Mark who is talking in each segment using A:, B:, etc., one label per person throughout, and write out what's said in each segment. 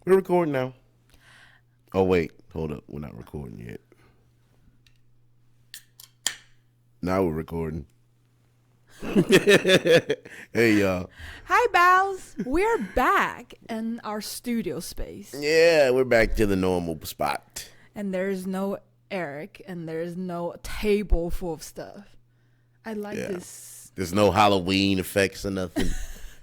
A: We're recording now. Oh, wait. Hold up. We're not recording yet. Now we're recording. Hey, y'all.
B: Hi, Baos. We're back in our studio space.
A: Yeah, we're back to the normal spot.
B: And there's no Eric, and there's no table full of stuff. I like this.
A: There's no Halloween effects or nothing.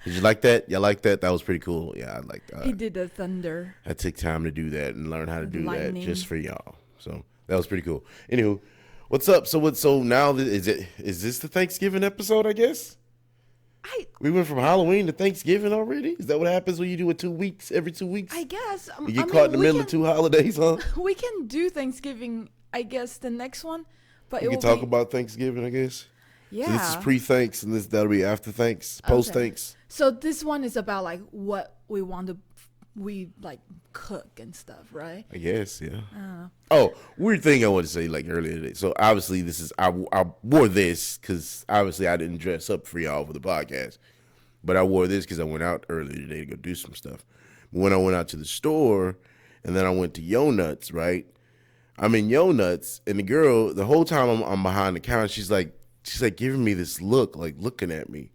A: Did you like that? Y'all like that? That was pretty cool. Yeah, I like that.
B: He did the thunder.
A: I took time to do that and learn how to do
B: lightning.
A: that just for y'all. So that was pretty cool. Anywho, what's up? So now is this the Thanksgiving episode? I guess. We went from Halloween to Thanksgiving already. Is that what happens when you do it 2 weeks? Every 2 weeks?
B: I guess.
A: You get caught in the middle of two holidays, huh?
B: We can do Thanksgiving. I guess the next one, but
A: we can talk about Thanksgiving. I guess.
B: Yeah.
A: So this is pre-Thanks, and that'll be after Thanks, post-Thanks.
B: So this one is about like what we want to, cook and stuff, right?
A: I guess, yeah. Oh, weird thing I want to say like earlier today. So obviously this is I wore this because obviously I didn't dress up for y'all for the podcast, but I wore this because I went out earlier today to go do some stuff. But when I went out to the store, and then I went to Yo Nuts, right? I'm in Yo Nuts, and the girl the whole time I'm behind the counter, she's like giving me this look, like looking at me.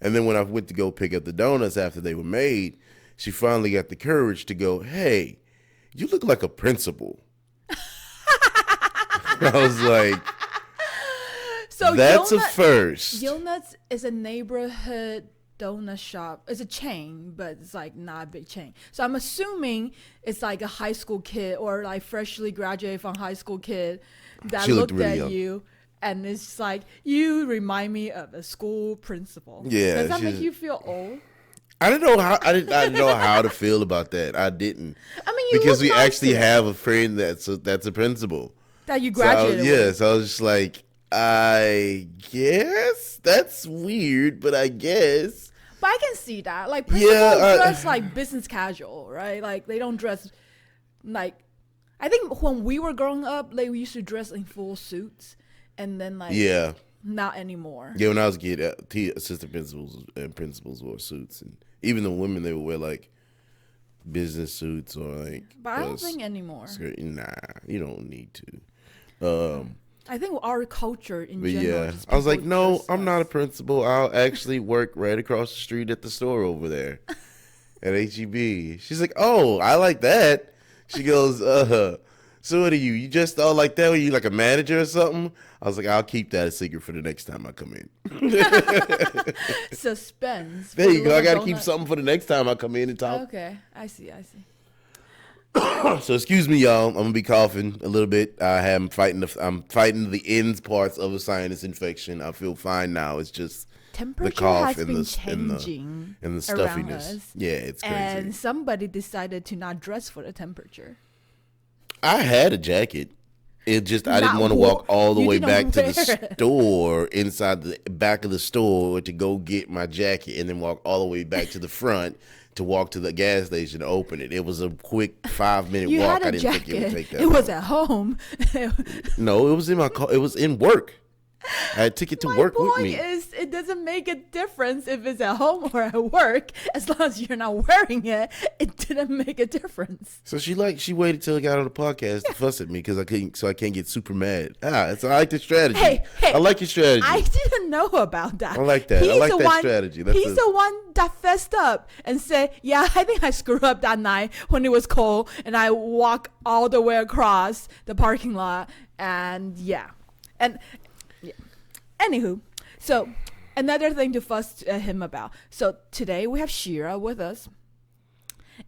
A: And then when I went to go pick up the donuts after they were made, she finally got the courage to go, "Hey, you look like a principal." I was like, so that's a first.
B: Yo Nuts is a neighborhood donut shop. It's a chain, but it's like not a big chain. So I'm assuming it's like a high school kid or like freshly graduated from high school kid that looked really at young. You. And it's like, you remind me of a school principal.
A: Yeah.
B: Does that make you feel old?
A: I didn't know how to feel about that. I didn't.
B: I mean,
A: because we actually have a friend that's a principal.
B: That you graduated with.
A: So I was just like, I guess that's weird, but I guess.
B: But I can see that. Like, principals dress like business casual, right? Like, they don't dress like. I think when we were growing up, we used to dress in full suits. And then not anymore.
A: Yeah, when I was a kid, assistant principals and principals wore suits, and even the women they would wear like business suits or like.
B: But I don't think anymore.
A: Nah, you don't need to.
B: I think our culture in general.
A: Yeah, I was like, no, I'm not a principal. I'll actually work right across the street at the store over there at HEB. She's like, oh, I like that. She goes, so what are you? You just all like that? Were you like a manager or something? I was like, I'll keep that a secret for the next time I come in.
B: Suspense.
A: There you go. I got to keep something for the next time I come in and talk.
B: Okay. I see.
A: So excuse me, y'all. I'm going to be coughing a little bit. I'm fighting the ends parts of a sinus infection. I feel fine now. It's just
B: temperature
A: the cough
B: has been changing
A: and the stuffiness. Us. Yeah, it's crazy.
B: And somebody decided to not dress for the temperature.
A: I had a jacket. It just I didn't want to walk all the way back to the store inside the back of the store to go get my jacket and then walk all the way back to the front to walk to the gas station to open it. It was a quick 5-minute walk. I didn't think it would take that long.
B: It was at home.
A: No, it was in my car. It was in work. I took it to work with me.
B: My point is, it doesn't make a difference if it's at home or at work. As long as you're not wearing it, it didn't make a difference.
A: So she waited till I got on the podcast to fuss at me because I can't get super mad. So I like the strategy.
B: Hey,
A: I like your strategy.
B: I didn't know about that.
A: I like that. I like that strategy.
B: He's the one that fessed up and said, yeah, I think I screwed up that night when it was cold and I walked all the way across the parking lot and Anywho, so another thing to fuss at him about. So today we have Shira with us.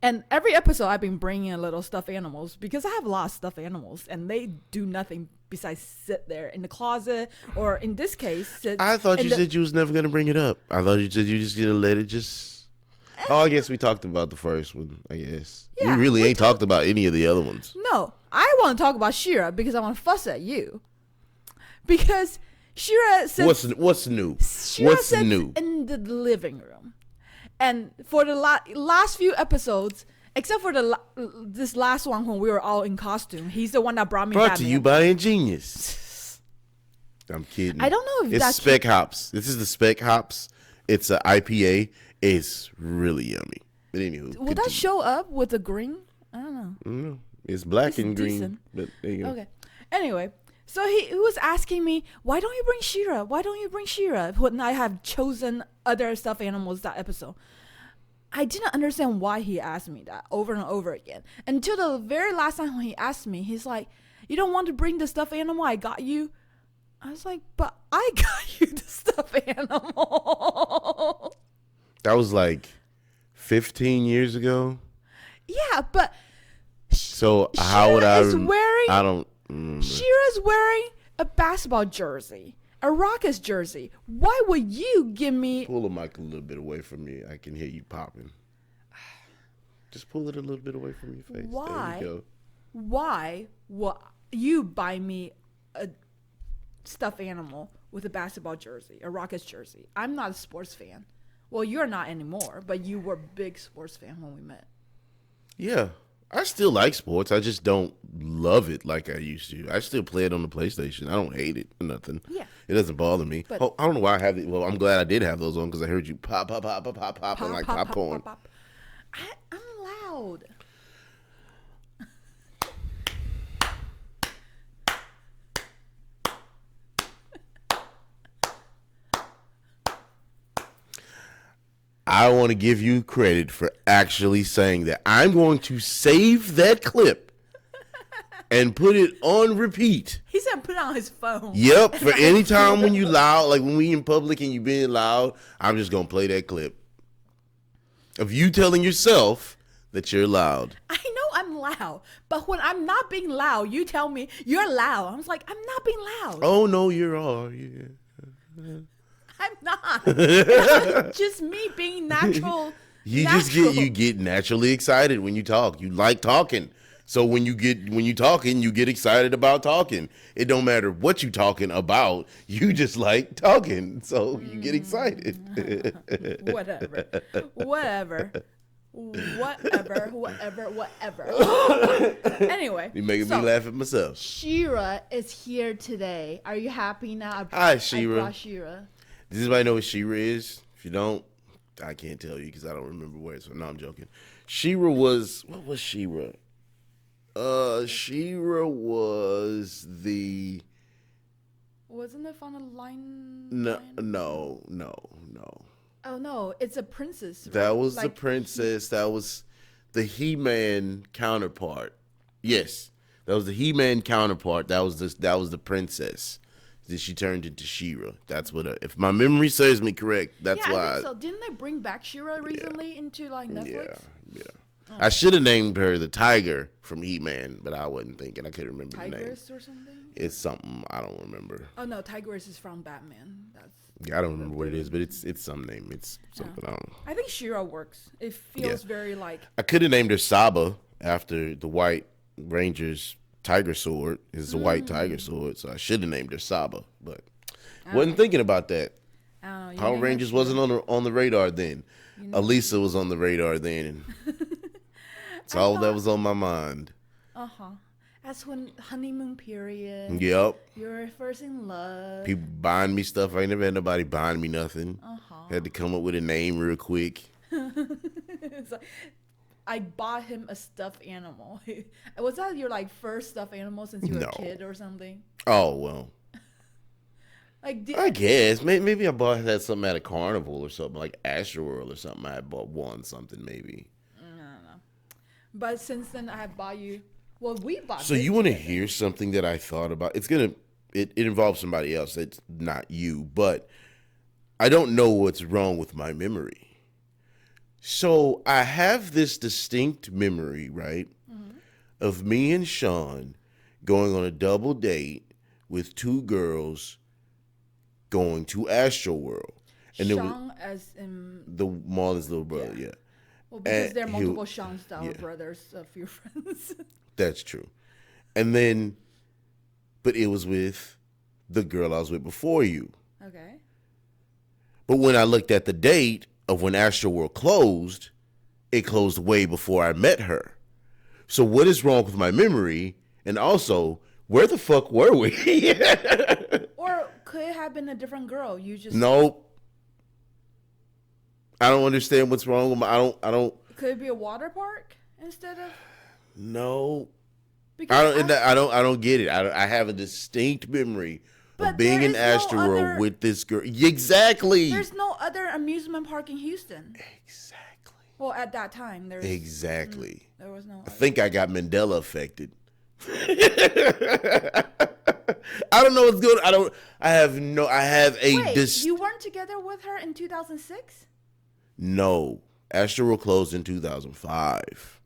B: And every episode I've been bringing a little stuffed animals because I have a lot of stuffed animals and they do nothing besides sit there in the closet or in this case.
A: I thought you said you was never going to bring it up. I thought you said you just going to let it just. Oh, I guess we talked about the first one, I guess. Yeah, we really ain't talked about any of the other ones.
B: No, I want to talk about Shira because I want to fuss at you. Because Shira says,
A: what's new?
B: Shira what's new? In the living room, and for the last few episodes, except for this last one when we were all in costume, he's the one that brought me.
A: Brought to you by Ingenious. I'm kidding.
B: I don't know if
A: it's Spec Hops. This is the Spec Hops. It's an IPA. It's really yummy. But anywho,
B: Will that show up with the green? I don't know.
A: Mm, it's black
B: It's
A: and green.
B: decent.
A: But there you go.
B: Okay. Anyway, so he was asking me, why don't you bring She-Ra? Why don't you bring She-Ra? When I have chosen other stuffed animals that episode. I didn't understand why he asked me that over and over again. Until the very last time when he asked me, he's like, you don't want to bring the stuffed animal I got you? I was like, but I got you the stuffed animal.
A: That was like 15 years ago.
B: Yeah, but
A: So how would I? I don't.
B: She-Ra's wearing a basketball jersey, a Rockets jersey. Why would you give me?
A: Pull the mic a little bit away from me. I can hear you popping. Just pull it a little bit away from your face.
B: Why?
A: There you go.
B: Why would you buy me a stuffed animal with a basketball jersey, a Rockets jersey? I'm not a sports fan. Well, you're not anymore, but you were a big sports fan when we met.
A: Yeah, I still like sports. I just don't love it like I used to. I still play it on the PlayStation. I don't hate it or nothing.
B: Yeah.
A: It doesn't bother me.
B: But
A: I don't know why I have it. Well, I'm glad I did have those on because I heard you pop, pop, pop, pop, pop, pop, and like popcorn.
B: Pop. I'm loud.
A: I want to give you credit for actually saying that. I'm going to save that clip and put it on repeat.
B: He said put it on his phone.
A: Yep, for any time when you loud, like when we in public and you being loud, I'm just going to play that clip of you telling yourself that you're loud.
B: I know I'm loud, but when I'm not being loud, you tell me you're loud. I was like, I'm not being loud.
A: Oh, no, you're all. Yeah.
B: I'm not. Just me being natural.
A: You get naturally excited when you talk. You like talking. So when you talking, you get excited about talking. It don't matter what you talking about. You just like talking. So you get excited.
B: Whatever. Anyway.
A: You're making me laugh at myself.
B: She-Ra is here today. Are you happy now?
A: Hi, She-Ra.
B: I brought She-Ra.
A: Does anybody know what She-Ra is? If you don't, I can't tell you because I don't remember where it's from. No, I'm joking. She-Ra was, what was She-Ra? She-Ra was the...
B: Wasn't it from a line?
A: No.
B: Oh, no. It's a princess. Right?
A: That was the princess. That was the He-Man counterpart. Yes. That was the He-Man counterpart. That was the princess. That she turned into She-Ra. That's what. If my memory serves me correct, that's why.
B: I think so. Didn't they bring back She-Ra recently into like Netflix?
A: Yeah. Oh. I should have named her the Tiger from He-Man, but I wasn't thinking. I couldn't remember the name.
B: Tigress or something?
A: It's something I don't remember.
B: Oh no, Tigress is from Batman.
A: I don't remember what it is, but it's some name. It's something I don't know.
B: I think She-Ra works. It feels very like.
A: I could have named her Saba after the White Ranger's tiger sword is a white tiger sword, so I should have named her Saba, but wasn't thinking about that. Power Rangers wasn't on the radar then. Alisa was on the radar then. It's all that was on my mind.
B: That's when honeymoon period.
A: Yep.
B: You're first in love.
A: People buying me stuff. I ain't never had nobody buying me nothing. Had to come up with a name real quick.
B: It's like, I bought him a stuffed animal. Was that your like first stuffed animal since you were a kid or something?
A: Oh well.
B: Like
A: I guess maybe I bought that something at a carnival or something like Astroworld or something. I had won something maybe.
B: I don't know. But since then I have bought you. Well, we bought.
A: So you want to hear something that I thought about? It involves somebody else. It's not you, but I don't know what's wrong with my memory. So I have this distinct memory, right, of me and Sean going on a double date with two girls going to Astroworld. And
B: Sean as in
A: the Marlon's little brother, yeah.
B: Well, because there are multiple Sean style brothers, a few friends.
A: That's true. And then, but it was with the girl I was with before you.
B: Okay.
A: But when I looked at the date of when Astroworld closed, it closed way before I met her. So what is wrong with my memory? And also, where the fuck were we?
B: Or could it have been a different girl? You just
A: Nope. I don't understand what's wrong with my. I don't.
B: Could it be a water park instead of?
A: No,
B: Because
A: I don't get it. I have a distinct memory of
B: but
A: being
B: there
A: in
B: is no
A: Astroworld
B: other.
A: with this girl. Exactly.
B: There's no other amusement park in Houston.
A: Exactly.
B: Well, at that time,
A: Exactly.
B: there was no.
A: I think I got Mandela affected. I don't know what's good. I have no. I have a.
B: Wait, you weren't together with her in 2006?
A: No, Astroworld closed in 2005.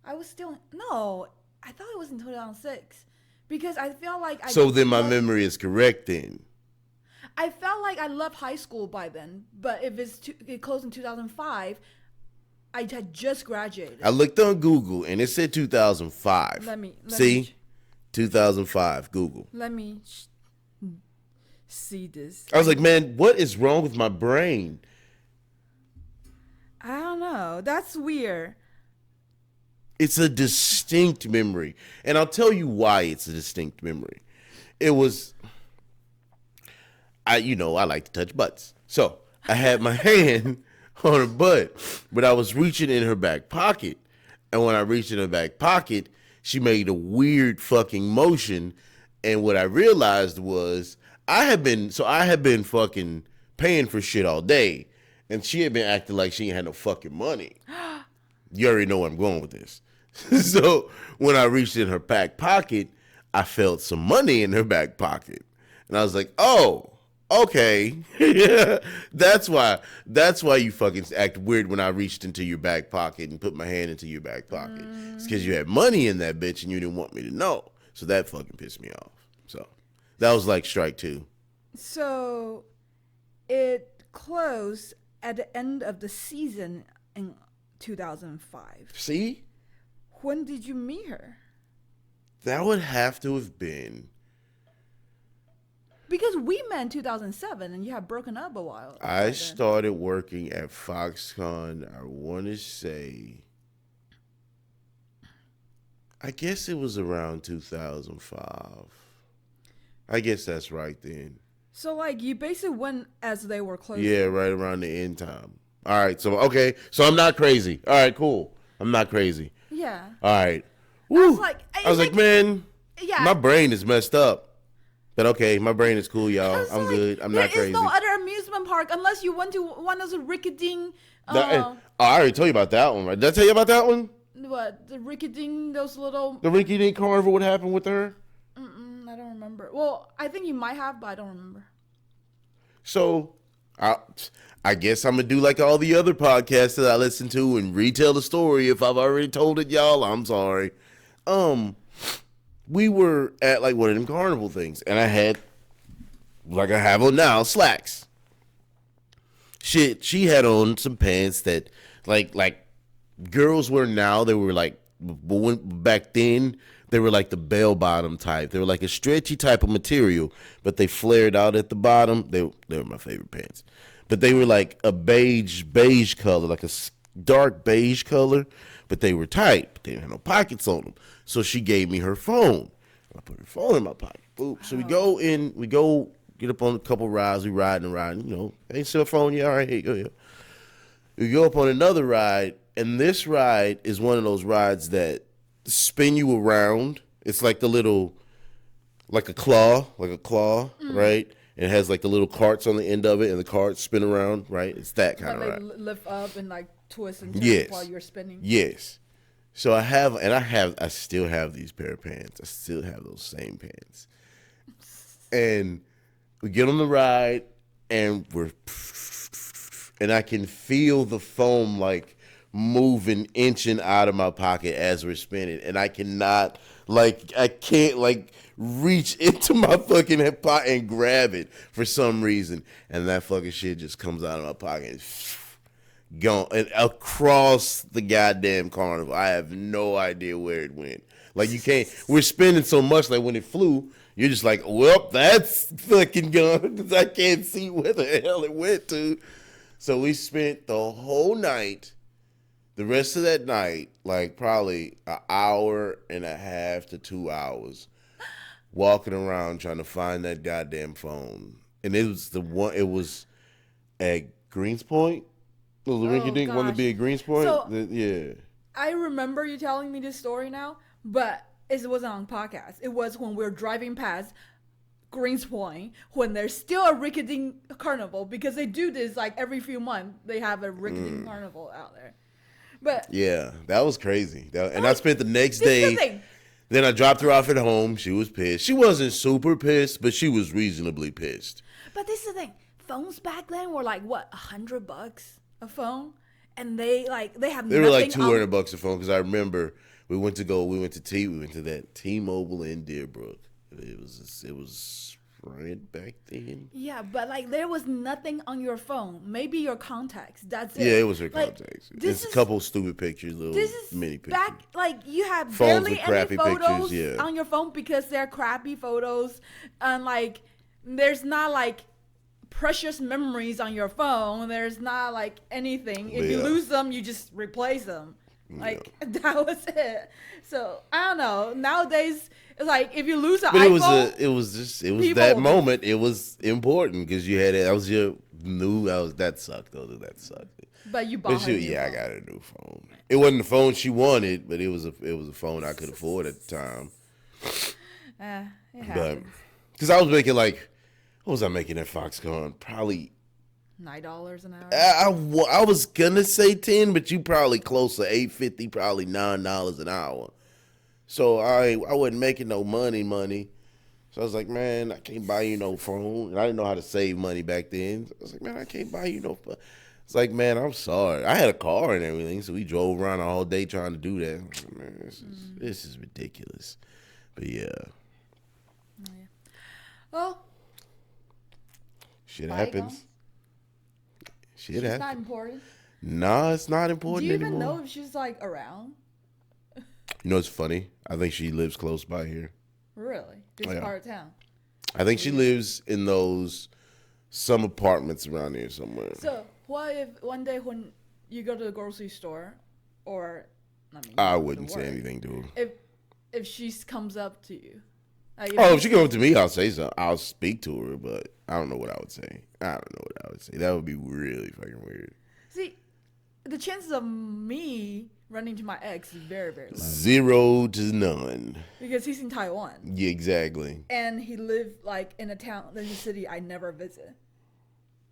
B: I was still no. I thought it was in 2006 because I feel like
A: So then my memory is correct then.
B: I felt like I left high school by then, but if it closed in 2005, I had just graduated.
A: I looked on Google and it said 2005.
B: Let me
A: 2005 Google.
B: Let me see this.
A: I was like, man, what is wrong with my brain?
B: I don't know. That's weird.
A: It's a distinct memory. And I'll tell you why it's a distinct memory. It was, I like to touch butts. So I had my hand on her butt, but I was reaching in her back pocket. And when I reached in her back pocket, she made a weird fucking motion. And what I realized was I had been fucking paying for shit all day. And she had been acting like she ain't had no fucking money. You already know where I'm going with this. So when I reached in her back pocket, I felt some money in her back pocket. And I was like, oh, okay. That's why you fucking act weird when I reached into your back pocket and put my hand into your back pocket. It's because you had money in that bitch and you didn't want me to know. So that fucking pissed me off. So that was like strike two.
B: So it closed at the end of the season in 2005.
A: See?
B: When did you meet her?
A: That would have to have been.
B: Because we met in 2007 and you had broken up a while.
A: I started working at Foxconn, I want to say, I guess it was around 2005. I guess that's right then.
B: So, like, you basically went as they were closing.
A: Yeah, right around the end time. All right, so, okay. So I'm not crazy. All right, cool. I'm not crazy.
B: Yeah.
A: All right. Woo.
B: I was like,
A: man,
B: yeah.
A: My brain is messed up. But okay, my brain is cool, y'all. I'm good. I'm not crazy.
B: There is no other amusement park unless you went to one of the Rickety.
A: I already told you about that one, right? Did I tell you about that one?
B: What? The Rickety, those little.
A: The Rinky Dink Carnival, what happened with her?
B: I don't remember. Well, I think you might have, but I don't remember.
A: So, I guess I'm going to do like all the other podcasts that I listen to and retell the story. If I've already told it, y'all, I'm sorry. We were at like one of them carnival things, and I had, like I have on now, slacks. She had on some pants that like girls wear now. They were like, back then, they were like the bell bottom type. They were like a stretchy type of material, but they flared out at the bottom. They were my favorite pants. But they were like a beige color, like a dark beige color, but they were tight. But they didn't have no pockets on them. So she gave me her phone. I put her phone in my pocket. Boop. So we go get up on a couple rides. We riding, Hey, cell phone, yeah, all right, hey, go ahead. We go up on another ride, and this ride is one of those rides that spin you around. It's like like a claw, right? And it has like the little carts on the end of it, and the carts spin around, right? It's that kind of ride.
B: Lift up and like twist and turn while you're spinning.
A: Yes. So I still have these pair of pants. I still have those same pants. And we get on the ride, and I can feel the foam like moving, inching out of my pocket as we're spinning, and I can't reach into my fucking pocket and grab it for some reason, and that fucking shit just comes out of my pocket and gone and across the goddamn carnival. I have no idea where it went. Like, you can't. We're spinning so much, like when it flew, you're just like, well, that's fucking gone because I can't see where the hell it went to. So we spent the whole night. The rest of that night, like probably an hour and a half to 2 hours, walking around trying to find that goddamn phone. And it was at Greens Point. The Rinky Dink one to
B: gosh.
A: be at Greens Point?
B: So-
A: Yeah.
B: I remember you telling me this story now, but it wasn't on podcast. It was when we were driving past Greens Point when there's still a Rinky Dink carnival, because they do this like every few months. They have a Rinky Dink carnival out there. But
A: Yeah, that was crazy. And I
B: like,
A: spent the next
B: this is the
A: day.
B: thing.
A: Then I dropped her off at home. She was pissed. She wasn't super pissed, but she was reasonably pissed.
B: But this is the thing. Phones back then were like what, $100 a phone, and they have.
A: They were like
B: nothing on-
A: $200 a phone because I remember we went to that T-Mobile in Deerbrook. It was right back then.
B: Yeah, but like there was nothing on your phone. Maybe your contacts. That's it.
A: Yeah, it was her
B: Like,
A: contacts.
B: this
A: It's a
B: is-
A: couple stupid pictures, little
B: This is
A: mini pictures.
B: back like you have
A: Phones
B: barely
A: with crappy
B: any photos
A: pictures, yeah.
B: on your phone because they're crappy photos, and like there's not like precious memories on your phone. There's not like anything. If you
A: Yeah.
B: lose them, you just replace them. Like that was it. So I don't know. Nowadays, it's like if you lose an
A: But
B: iPhone,
A: it was
B: people
A: that
B: will-
A: moment. It was important because you had it. That was your that sucked though. That sucked.
B: but you bought
A: But
B: her a new
A: yeah, I
B: phone.
A: got a new phone. It wasn't the phone she wanted, but it was a phone I could afford at the time.
B: It
A: But
B: happens.
A: because I was making like, what was I making at Foxconn? Probably
B: $9 an hour.
A: I was gonna say 10, but you probably close to $8.50, probably $9 an hour. So I wasn't making no money. So I was like, man, I can't buy you no phone. And I didn't know how to save money back then. So I was like, man, I can't buy you no phone. It's like, man, I'm sorry. I had a car and everything, so we drove around all day trying to do that. Man, this is ridiculous. But yeah,
B: Well,
A: shit
B: bygones.
A: happens. Shit
B: she's
A: happens.
B: not important.
A: Nah, it's not
B: Do
A: important
B: you even
A: anymore.
B: know if she's like around?
A: You know what's funny? I think she lives close by here.
B: Really? This
A: Oh, yeah.
B: part of town.
A: I think she lives in some apartments around here somewhere.
B: So what if one day when you go to the grocery store, or I mean,
A: I
B: you go to
A: wouldn't say
B: work,
A: anything to her.
B: If she comes up to you, like,
A: Oh, if she comes up to me, I'll say something. I'll speak to her, but I don't know what I would say. That would be really fucking weird.
B: see, the chances of me running to my ex is very, very low
A: 0 to none.
B: because he's in Taiwan
A: Yeah, exactly.
B: and he lived like in in a city I never visit.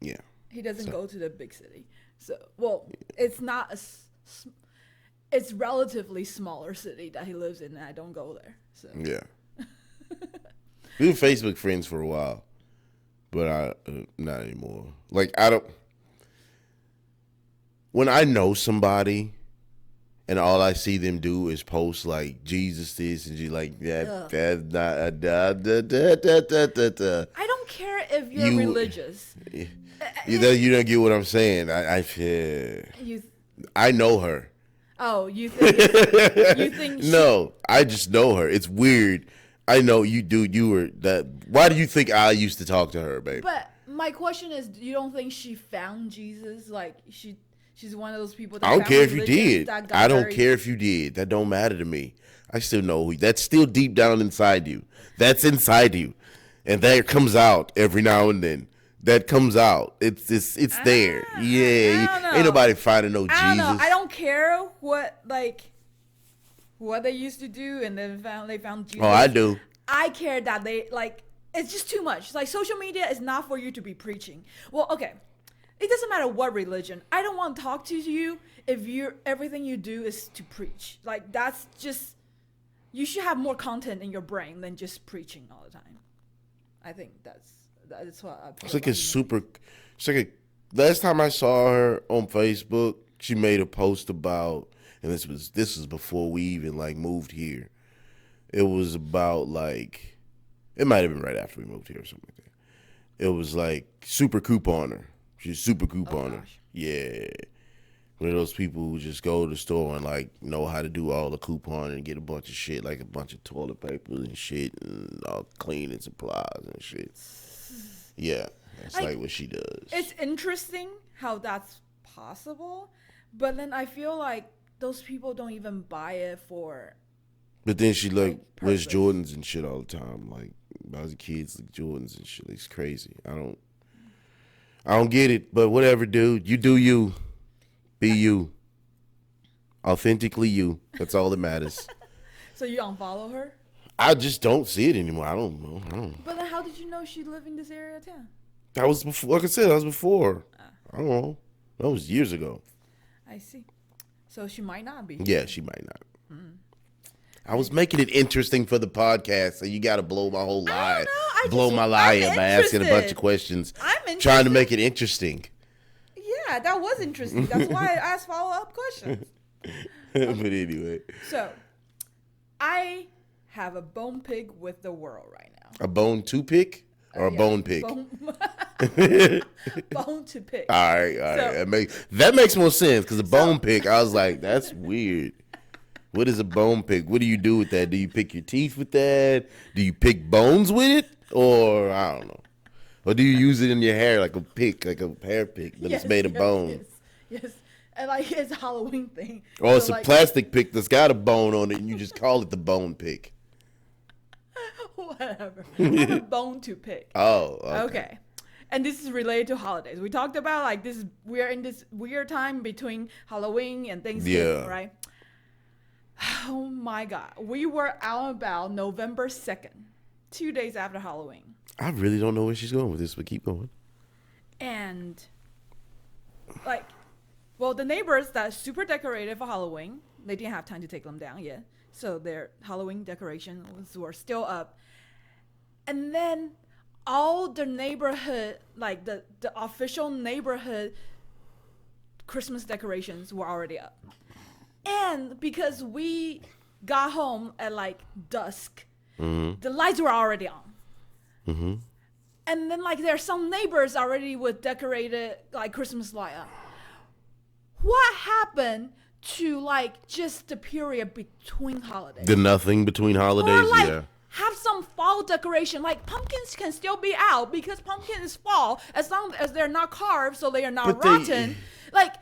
A: Yeah.
B: He doesn't go to the big city. So, well, it's not it's relatively smaller city that he lives in, and I don't go there. So,
A: Yeah. We were Facebook friends for a while, but not anymore. Like when I know somebody, and all I see them do is post like Jesus this and you like that. That's not
B: I don't care if you're
A: You-
B: religious.
A: you don't get what I'm saying.
B: You
A: I know her.
B: you think you think
A: No, I just know her. It's weird. I know you do. You were that. Why do you think I used to talk to her, babe?
B: But my question is, you don't think she found Jesus? Like she's one of those people that
A: I don't
B: found
A: care if you
B: religions
A: did.
B: that got
A: I don't
B: very-
A: care if you did. That don't matter to me. I still know who. That's still deep down inside you. That's inside you, and that comes out every now and then. That comes out. It's there. Yeah,
B: I don't know.
A: ain't nobody finding no
B: I don't
A: Jesus.
B: know. I don't care what they used to do, and then they found Jesus.
A: Oh, I do.
B: I care that they like. It's just too much. Like social media is not for you to be preaching. Well, okay. It doesn't matter what religion. I don't want to talk to you if everything you do is to preach. Like that's just you should have more content in your brain than just preaching all the time. I think that's what I.
A: It's like last time I saw her on Facebook, she made a post about, and this was before we even like moved here. It was about like, it might have been right after we moved here or something like that. It was like super couponer. She's super couponer.
B: gosh.
A: Yeah. One of those people who just go to the store and like know how to do all the couponing and get a bunch of shit, like a bunch of toilet paper and shit and all cleaning supplies and shit. Yeah. That's like what she does.
B: It's interesting how that's possible, but then I feel like those people don't even buy it for.
A: But then she like wears
B: purpose.
A: Jordans and shit all the time. Like buys the kids like Jordans and shit. It's crazy. I don't get it. But whatever, dude. You do you. Be you. Authentically you. That's all that matters.
B: So you unfollow her?
A: I just don't see it anymore. I don't know.
B: But then how did you know she lived in this area of town?
A: That was before. Like I said, that was before. I don't know. That was years ago.
B: I see. So she might not be.
A: Yeah, she might not. I was making it interesting for the podcast, so you got to blow my whole lie. Blow my lie up by asking a bunch of questions.
B: I'm interested.
A: Trying to make it interesting.
B: Yeah, that was interesting. That's why I asked follow-up questions.
A: But anyway.
B: So, I have a bone pick with the world right now.
A: A bone to pick or a bone pick?
B: Bone to pick.
A: All right. So, that makes more sense because a bone pick, I was like, that's weird. What is a bone pick? What do you do with that? Do you pick your teeth with that? Do you pick bones with it? Or, I don't know. Or do you use it in your hair like a pick, like a hair pick, but it's made of bone?
B: Yes. And like it's a Halloween thing.
A: Or it's a plastic pick that's got a bone on it and you just call it the bone pick.
B: Whatever. I have a bone to pick.
A: Oh,
B: okay. And this is related to holidays. We talked about like this. We're in this weird time between Halloween and Thanksgiving, right? Oh my God. We were out and about November 2nd, 2 days after Halloween.
A: I really don't know where she's going with this, but keep going.
B: And like, well, the neighbors that super decorated for Halloween, they didn't have time to take them down yet. So their Halloween decorations were still up. And then all the neighborhood, like the official neighborhood Christmas decorations were already up. And because we got home at like dusk, the lights were already on. Mm-hmm. And then like there's some neighbors already with decorated like Christmas light up. What happened to like just the period between holidays?
A: The nothing between holidays,
B: or, like, have some fall decoration. Like pumpkins can still be out because pumpkin is fall as long as they're not carved, so they are not rotten. Like,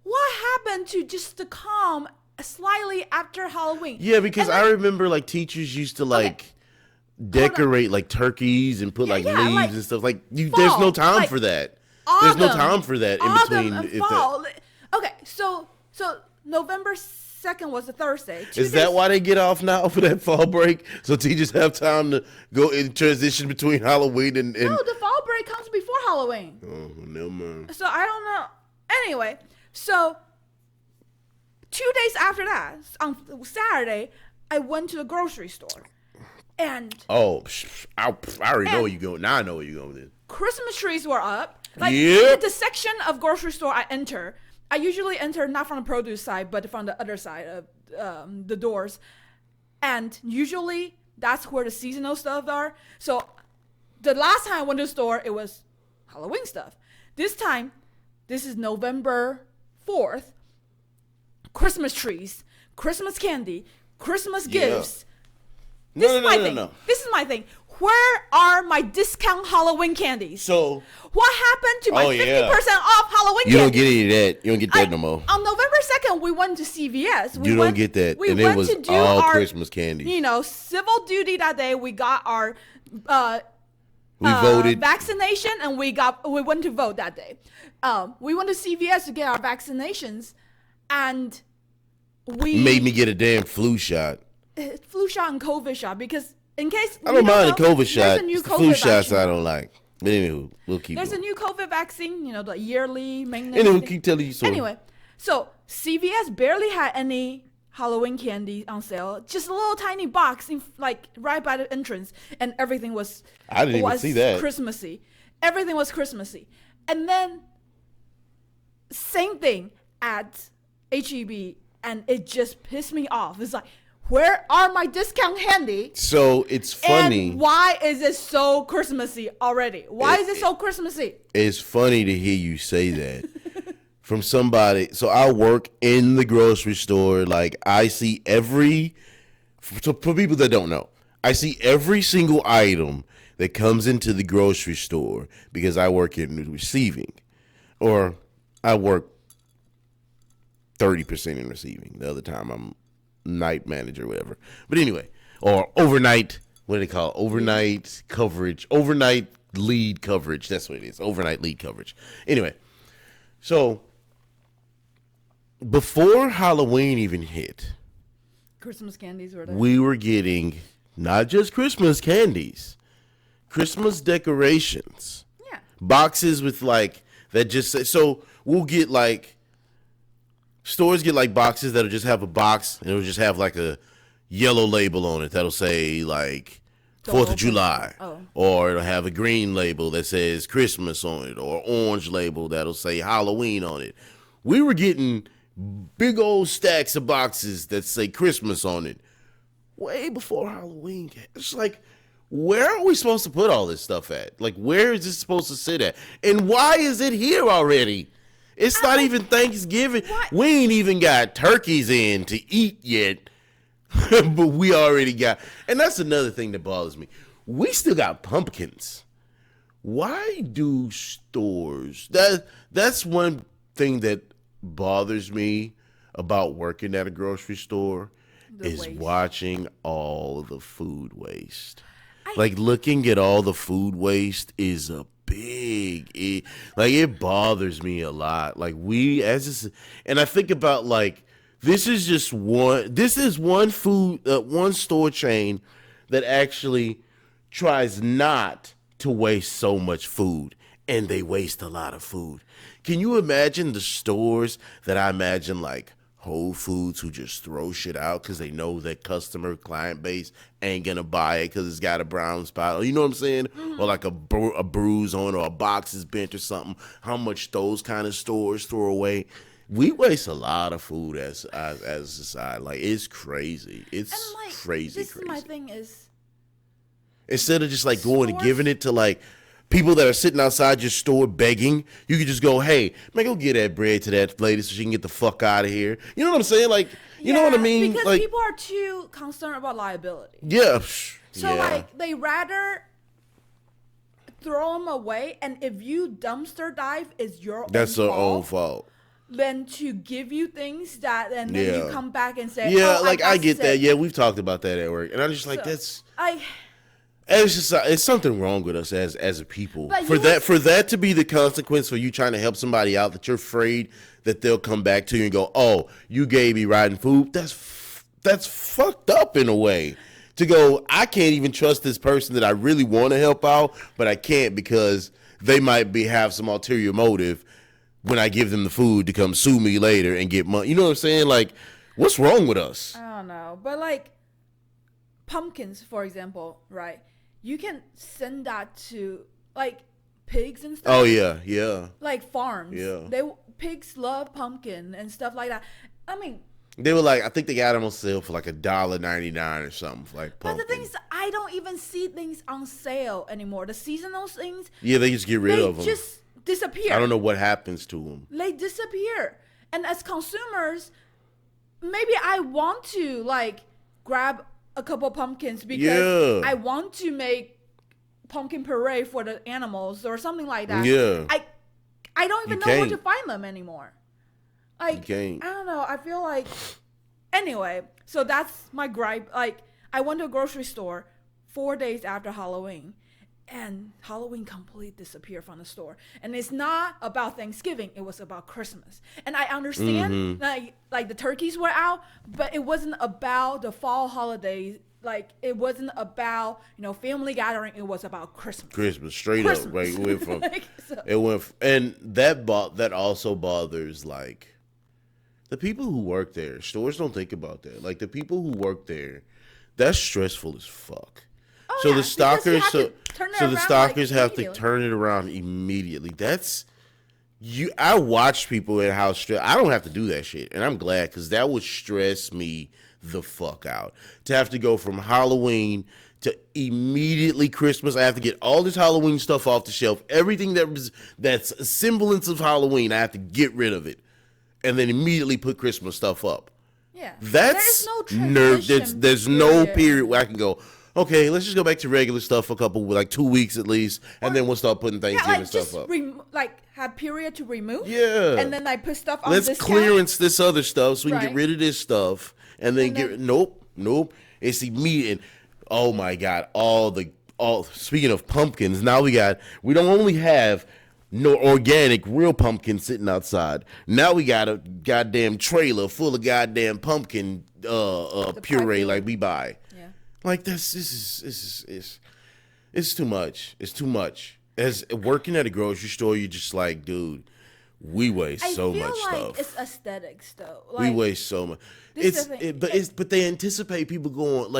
B: what happened to just the calm slightly after Halloween?
A: Yeah, because I remember like teachers used to like decorate like turkeys and put like leaves and stuff. Like there's no time for that. There's no time for that in between.
B: And fall. Okay, so November 2nd was a Thursday.
A: Is that why they get off now for that fall break? So teachers have time to go in transition between Halloween and...
B: No, the fall break comes before Halloween.
A: Oh, never mind.
B: So I don't know. Anyway, so 2 days after that, on Saturday, I went to the grocery store. And...
A: Oh, I already know where you're going. Now I know where you're going with it.
B: Christmas trees were up. Like, the section of grocery store I enter... I usually enter not from the produce side, but from the other side of the doors. And usually that's where the seasonal stuff are. So the last time I went to the store, it was Halloween stuff. This time, this is November 4th. Christmas trees, Christmas candy, Christmas gifts. This is my thing. This is my thing. Where are my discount Halloween candies?
A: So
B: what happened to my 50% off Halloween candies?
A: You don't get any of that. You don't get that no more.
B: On November 2nd, we went to CVS.
A: You don't get that. And it was all Christmas candy.
B: You know, civil duty that day. We got our
A: we voted
B: vaccination, and we went to vote that day. We went to CVS to get our vaccinations, and we
A: made me get a damn flu shot.
B: Flu shot and COVID shot because. In case
A: I don't mind the COVID shot. It's the flu shots I don't like. But anyway, we'll keep
B: There's
A: going.
B: A new COVID vaccine, you know, the yearly maintenance.
A: Anyway, keep telling you story.
B: Anyway, so CVS barely had any Halloween candy on sale. Just a little tiny box, like right by the entrance, and everything was.
A: I didn't even see that.
B: Christmassy. Everything was Christmassy, and then same thing at HEB, and it just pissed me off. It's like. Where are my discount candy?
A: So it's funny.
B: And why is it so Christmassy already? Why is it so Christmassy?
A: It's funny to hear you say that from somebody. So I work in the grocery store. Like I see so for people that don't know, I see every single item that comes into the grocery store because I work in receiving, or I work 30% in receiving. The other time I'm night manager, whatever. But anyway, or overnight, what do they call it? Overnight coverage, overnight lead coverage. That's what it is. Overnight lead coverage. Anyway, so before Halloween even hit,
B: Christmas candies were there.
A: we were getting not just Christmas candies, Christmas decorations,
B: Yeah.
A: boxes with like that just say, so we'll get like stores get like boxes that'll just have a box and it'll just have like a yellow label on it that'll say like
B: Don't
A: 4th
B: open
A: of July.
B: it. Oh.
A: Or it'll have a green label that says Christmas on it, or orange label that'll say Halloween on it. We were getting big old stacks of boxes that say Christmas on it way before Halloween. It's like, where are we supposed to put all this stuff at? Like, where is this supposed to sit at? And why is it here already? It's not even Thanksgiving.
B: What?
A: We ain't even got turkeys in to eat yet. But we already got, and that's another thing that bothers me. We still got pumpkins. Why do stores, that's one thing that bothers me about working at a grocery store is
B: waste.
A: watching all the food waste. Like looking at all the food waste is a it bothers me a lot. Like and I think about like, this is one one store chain that actually tries not to waste so much food, and they waste a lot of food. Can you imagine the stores that I imagine like Whole Foods who just throw shit out because they know that client base ain't gonna buy it because it's got a brown spot, or you know what I'm saying, or like a bruise on, or a box is bent or something. How much those kind of stores throw away? We waste a lot of food as a society. Like, it's crazy. It's crazy.
B: This is my thing is,
A: instead of just like going and giving it to like people that are sitting outside your store begging, you could just go, hey, man, go get that bread to that lady so she can get the fuck out of here. You know what I'm saying? Like, you know what I mean?
B: Because
A: like,
B: people are too concerned about liability.
A: Yeah.
B: So, like, they rather throw them away, and if you dumpster dive, it's your
A: that's
B: own
A: their
B: fault.
A: own fault.
B: Than to give you things that, and then you come back and say,
A: yeah,
B: oh,
A: like I get
B: sick.
A: that. Yeah, we've talked about that at work, and I'm just like, it's just it's something wrong with us as a people.
B: But
A: For that to be the consequence for you trying to help somebody out, that you're afraid that they'll come back to you and go, oh, you gave me rotten food. That's fucked up in a way. To go, I can't even trust this person that I really want to help out, but I can't because they might have some ulterior motive when I give them the food to come sue me later and get money. You know what I'm saying? Like, what's wrong with us?
B: I don't know. But like pumpkins, for example, right? You can send that to like pigs and stuff.
A: Oh yeah.
B: Like farms.
A: Yeah.
B: Pigs love pumpkin and stuff like that. I mean,
A: they were like, I think they got them on sale for like $1.99 or something. Like,
B: but the thing is, I don't even see things on sale anymore. The seasonal things.
A: Yeah, they just get rid of them.
B: They just disappear.
A: I don't know what happens to them.
B: They disappear. And as consumers, maybe I want to like grab a couple pumpkins because I want to make pumpkin puree for the animals or something like that.
A: Yeah.
B: I don't even know where to find them anymore. Like,
A: I
B: don't know. I feel like, anyway, so that's my gripe. Like, I went to a grocery store 4 days after Halloween, and Halloween completely disappeared from the store. And it's not about Thanksgiving. It was about Christmas. And I understand, like the turkeys were out, but it wasn't about the fall holidays. Like, it wasn't about, family gathering. It was about Christmas.
A: Straight up. Right? It went from, and that also bothers, like, the people who work there. Stores don't think about that. Like, the people who work there, that's stressful as fuck.
B: Oh,
A: so the stockers, have
B: to
A: turn it around immediately. That's I watch people and how stress. I don't have to do that shit, and I'm glad, because that would stress me the fuck out. To have to go from Halloween to immediately Christmas. I have to get all this Halloween stuff off the shelf. Everything that's a semblance of Halloween, I have to get rid of it. And then immediately put Christmas stuff up.
B: Yeah.
A: That's there's no period where I can go, okay, let's just go back to regular stuff for 2 weeks at least, and then we'll start putting Thanksgiving stuff up.
B: Have period to remove.
A: Yeah.
B: And then I put stuff on
A: Let's
B: discount.
A: clearance this other stuff so we can get rid of this stuff, and then nope. It's immediate. Oh my God! Speaking of pumpkins, now we don't only have no organic, real pumpkin sitting outside. Now we got a goddamn trailer full of goddamn pumpkin puree like we buy.
B: Yeah.
A: Like this is it's too much. It's too much. As working at a grocery store, you're just like, dude, we waste so much
B: I feel like
A: stuff.
B: it's aesthetics though.
A: We waste so much. But they anticipate people going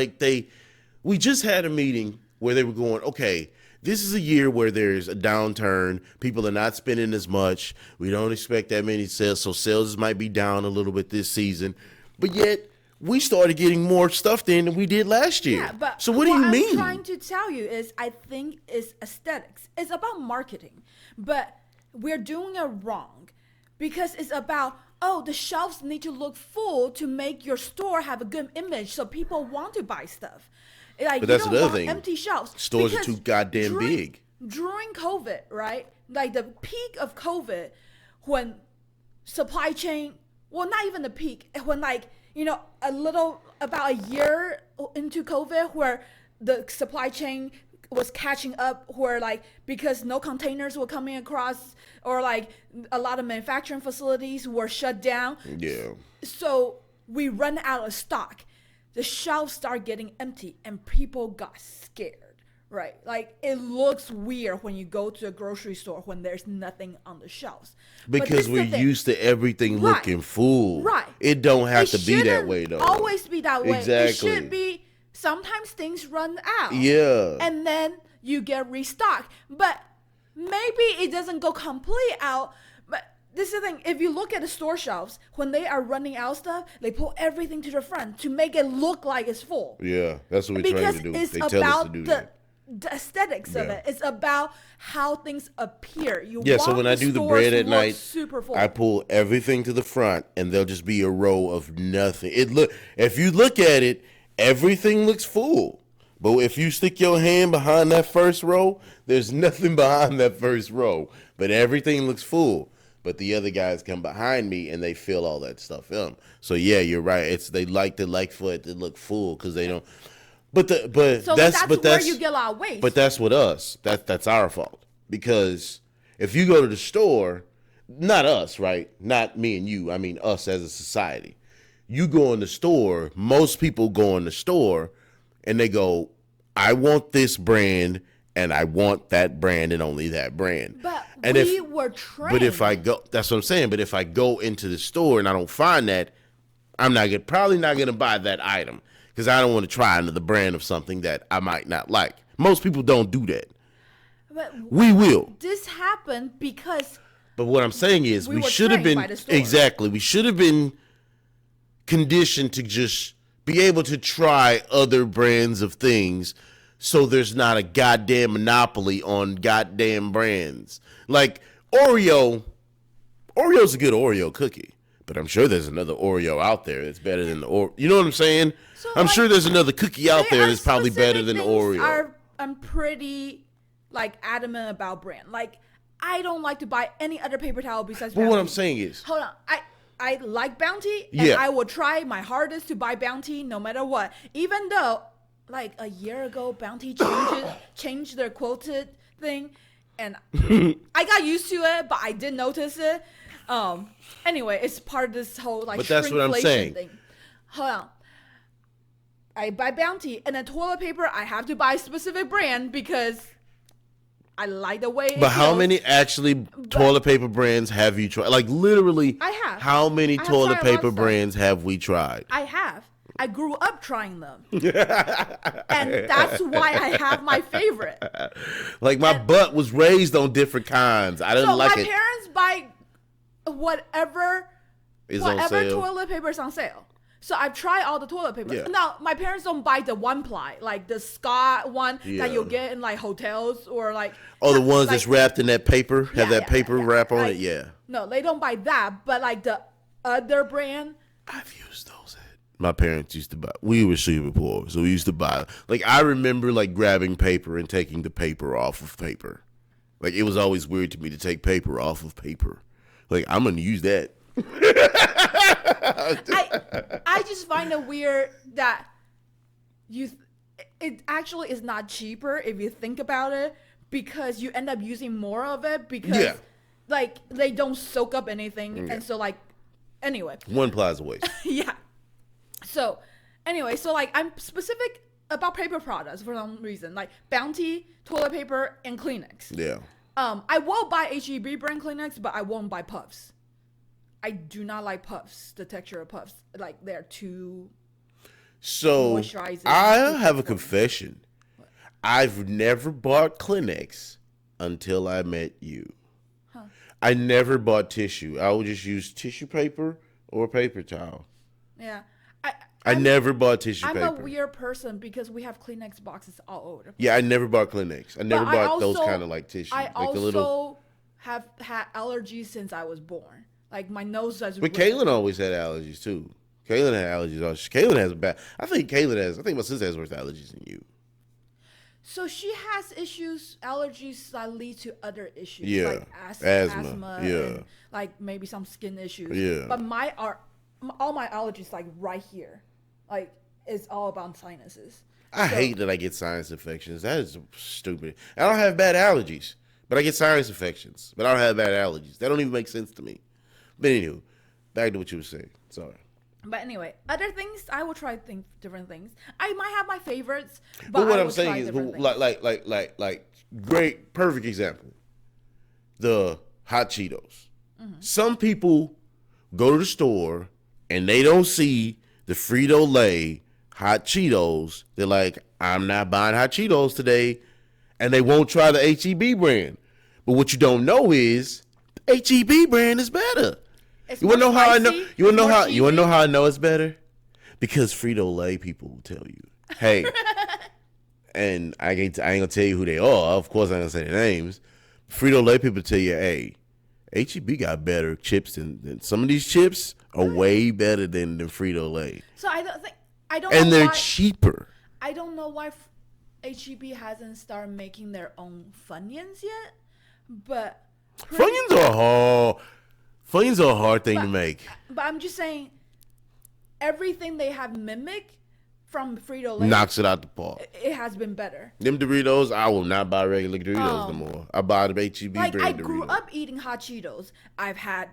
A: we just had a meeting where they were going, okay, this is a year where there's a downturn. People are not spending as much. We don't expect that many sales, so sales might be down a little bit this season. But yet, we started getting more stuff then than we did last year.
B: Yeah, but
A: so what do you mean?
B: I'm trying to tell you is I think it's aesthetics. It's about marketing. But we're doing it wrong because it's about, the shelves need to look full to make your store have a good image so people want to buy stuff. Like,
A: but that's
B: you don't
A: another
B: want
A: thing.
B: Empty shelves.
A: Stores are too goddamn big.
B: During COVID, right? Like the peak of COVID, when supply chain, well, not even the peak, when about a year into COVID, where the supply chain was catching up, where because no containers were coming across, or a lot of manufacturing facilities were shut down.
A: Yeah.
B: So we run out of stock. The shelves start getting empty and people got scared, right? Like it looks weird when you go to a grocery store when there's nothing on the shelves.
A: Because we're used to everything looking full.
B: Right.
A: It don't have to be that way though.
B: Always be that way.
A: Exactly.
B: It should be sometimes things run out.
A: Yeah.
B: And then you get restocked. But maybe it doesn't go completely out. But this is the thing, if you look at the store shelves, when they are running out of stuff, they pull everything to the front to make it look like it's full.
A: Yeah, that's what we're trying to do.
B: Because it's
A: tell us to
B: about
A: do that.
B: The aesthetics of it. It's about how things appear.
A: So when I do the bread at night,
B: super full.
A: I pull everything to the front, and there'll just be a row of nothing. If you look at it, everything looks full. But if you stick your hand behind that first row, there's nothing behind that first row. But everything looks full. But the other guys come behind me and they fill all that stuff in. So yeah, you're right. They like for it to look full because they don't. That's
B: where you get a lot of waste.
A: But that's with us. That's our fault, because if you go to the store, not us, right? Not me and you. I mean us as a society. You go in the store. Most people go in the store, and they go, "I want this brand." And I want that brand and only that brand.
B: But were trained.
A: But if I go, that's what I'm saying. But if I go into the store and I don't find that, I'm probably not gonna buy that item because I don't want to try another brand of something that I might not like. Most people don't do that.
B: But
A: we will.
B: This happened because.
A: But what I'm saying is we should have been exactly. We should have been conditioned to just be able to try other brands of things. So there's not a goddamn monopoly on goddamn brands. Like Oreo's a good Oreo cookie, but I'm sure there's another Oreo out there that's better than the Oreo. You know what I'm saying? So I'm sure there's another cookie out there that's probably better than Oreo.
B: I'm pretty adamant about brand. Like I don't like to buy any other paper towel besides Bounty.
A: But what I'm saying is,
B: hold on, I like Bounty, and I will try my hardest to buy Bounty no matter what, even though. Like a year ago, Bounty changed their quoted thing, and I got used to it, but I did notice it. Anyway, it's part of this whole
A: but that's what I'm saying.
B: Thing. Hold on. I buy Bounty, and then toilet paper, I have to buy a specific brand because I like the way it
A: But how
B: feels.
A: many toilet paper brands have you tried? Like literally,
B: I have.
A: How many toilet paper brands have we tried?
B: I have. I grew up trying them. And that's why I have my favorite.
A: Like my butt was raised on different kinds. I didn't like it.
B: So my parents buy whatever toilet paper is on sale. So I've tried all the toilet paper.
A: Yeah.
B: Now, my parents don't buy the one ply, like the Scott one that you'll get in hotels or
A: the ones that's wrapped in that paper, have that paper wrap on it? Yeah.
B: No, they don't buy that, but the other brand.
A: I've used those. My parents used to buy. We were super poor, so we used to buy. I remember grabbing paper and taking the paper off of paper. It was always weird to me to take paper off of paper. I'm gonna use that.
B: I just find it weird that it actually is not cheaper if you think about it, because you end up using more of it because like they don't soak up anything, and so like anyway.
A: One plaza waste.
B: Yeah. So anyway, so like I'm specific about paper products for some reason, like Bounty, toilet paper, and Kleenex.
A: Yeah.
B: I will buy HEB brand Kleenex, but I won't buy Puffs. I do not like Puffs. The texture of Puffs, like they're too.
A: So
B: moisturizing.
A: I have a confession. What? I've never bought Kleenex until I met you. Huh. I never bought tissue. I would just use tissue paper or paper towel.
B: Yeah.
A: I never bought tissue paper.
B: I'm a weird person because we have Kleenex boxes all over the place.
A: Yeah, I never bought Kleenex. I never bought those kind of like tissue.
B: I
A: like
B: also have had allergies since I was born. Like my nose has.
A: But Kaylin always had allergies too. Kaylin had allergies. Kaylin has bad. I think my sister has worse allergies than you.
B: So she has allergies that lead to other issues.
A: Yeah.
B: Like asthma.
A: Yeah.
B: And like maybe some skin issues.
A: Yeah.
B: But all my allergies like right here. Like, it's all about sinuses.
A: I hate that I get sinus infections. That is stupid. I don't have bad allergies, but I get sinus infections. But I don't have bad allergies. That don't even make sense to me. But anywho, back to what you were saying. Sorry.
B: But anyway, other things, I will try different things. I might have my favorites,
A: but what I'm saying is, like, great, perfect example. The hot Cheetos. Mm-hmm. Some people go to the store and they don't see the Frito-Lay hot Cheetos. They're like, I'm not buying hot Cheetos today. And they won't try the HEB brand. But what you don't know is the HEB brand is better. You wanna know how I know? You wanna know how I know it's better? Because Frito-Lay people will tell you, hey, and I ain't gonna tell you who they are. Of course, I'm gonna say their names. Frito-Lay people tell you, hey, HEB got better chips than some of these chips are way better than Frito-Lay.
B: So I don't.
A: And
B: know
A: they're
B: why,
A: cheaper.
B: I don't know why HEB hasn't started making their own Funyuns yet, but
A: Funyuns are a hard thing to make.
B: But I'm just saying, everything they have mimicked from Frito-Lay
A: knocks it out the park.
B: It has been better.
A: Them Doritos, I will not buy regular Doritos no more. I buy the HEB brand Doritos.
B: I grew up eating hot Cheetos. I've had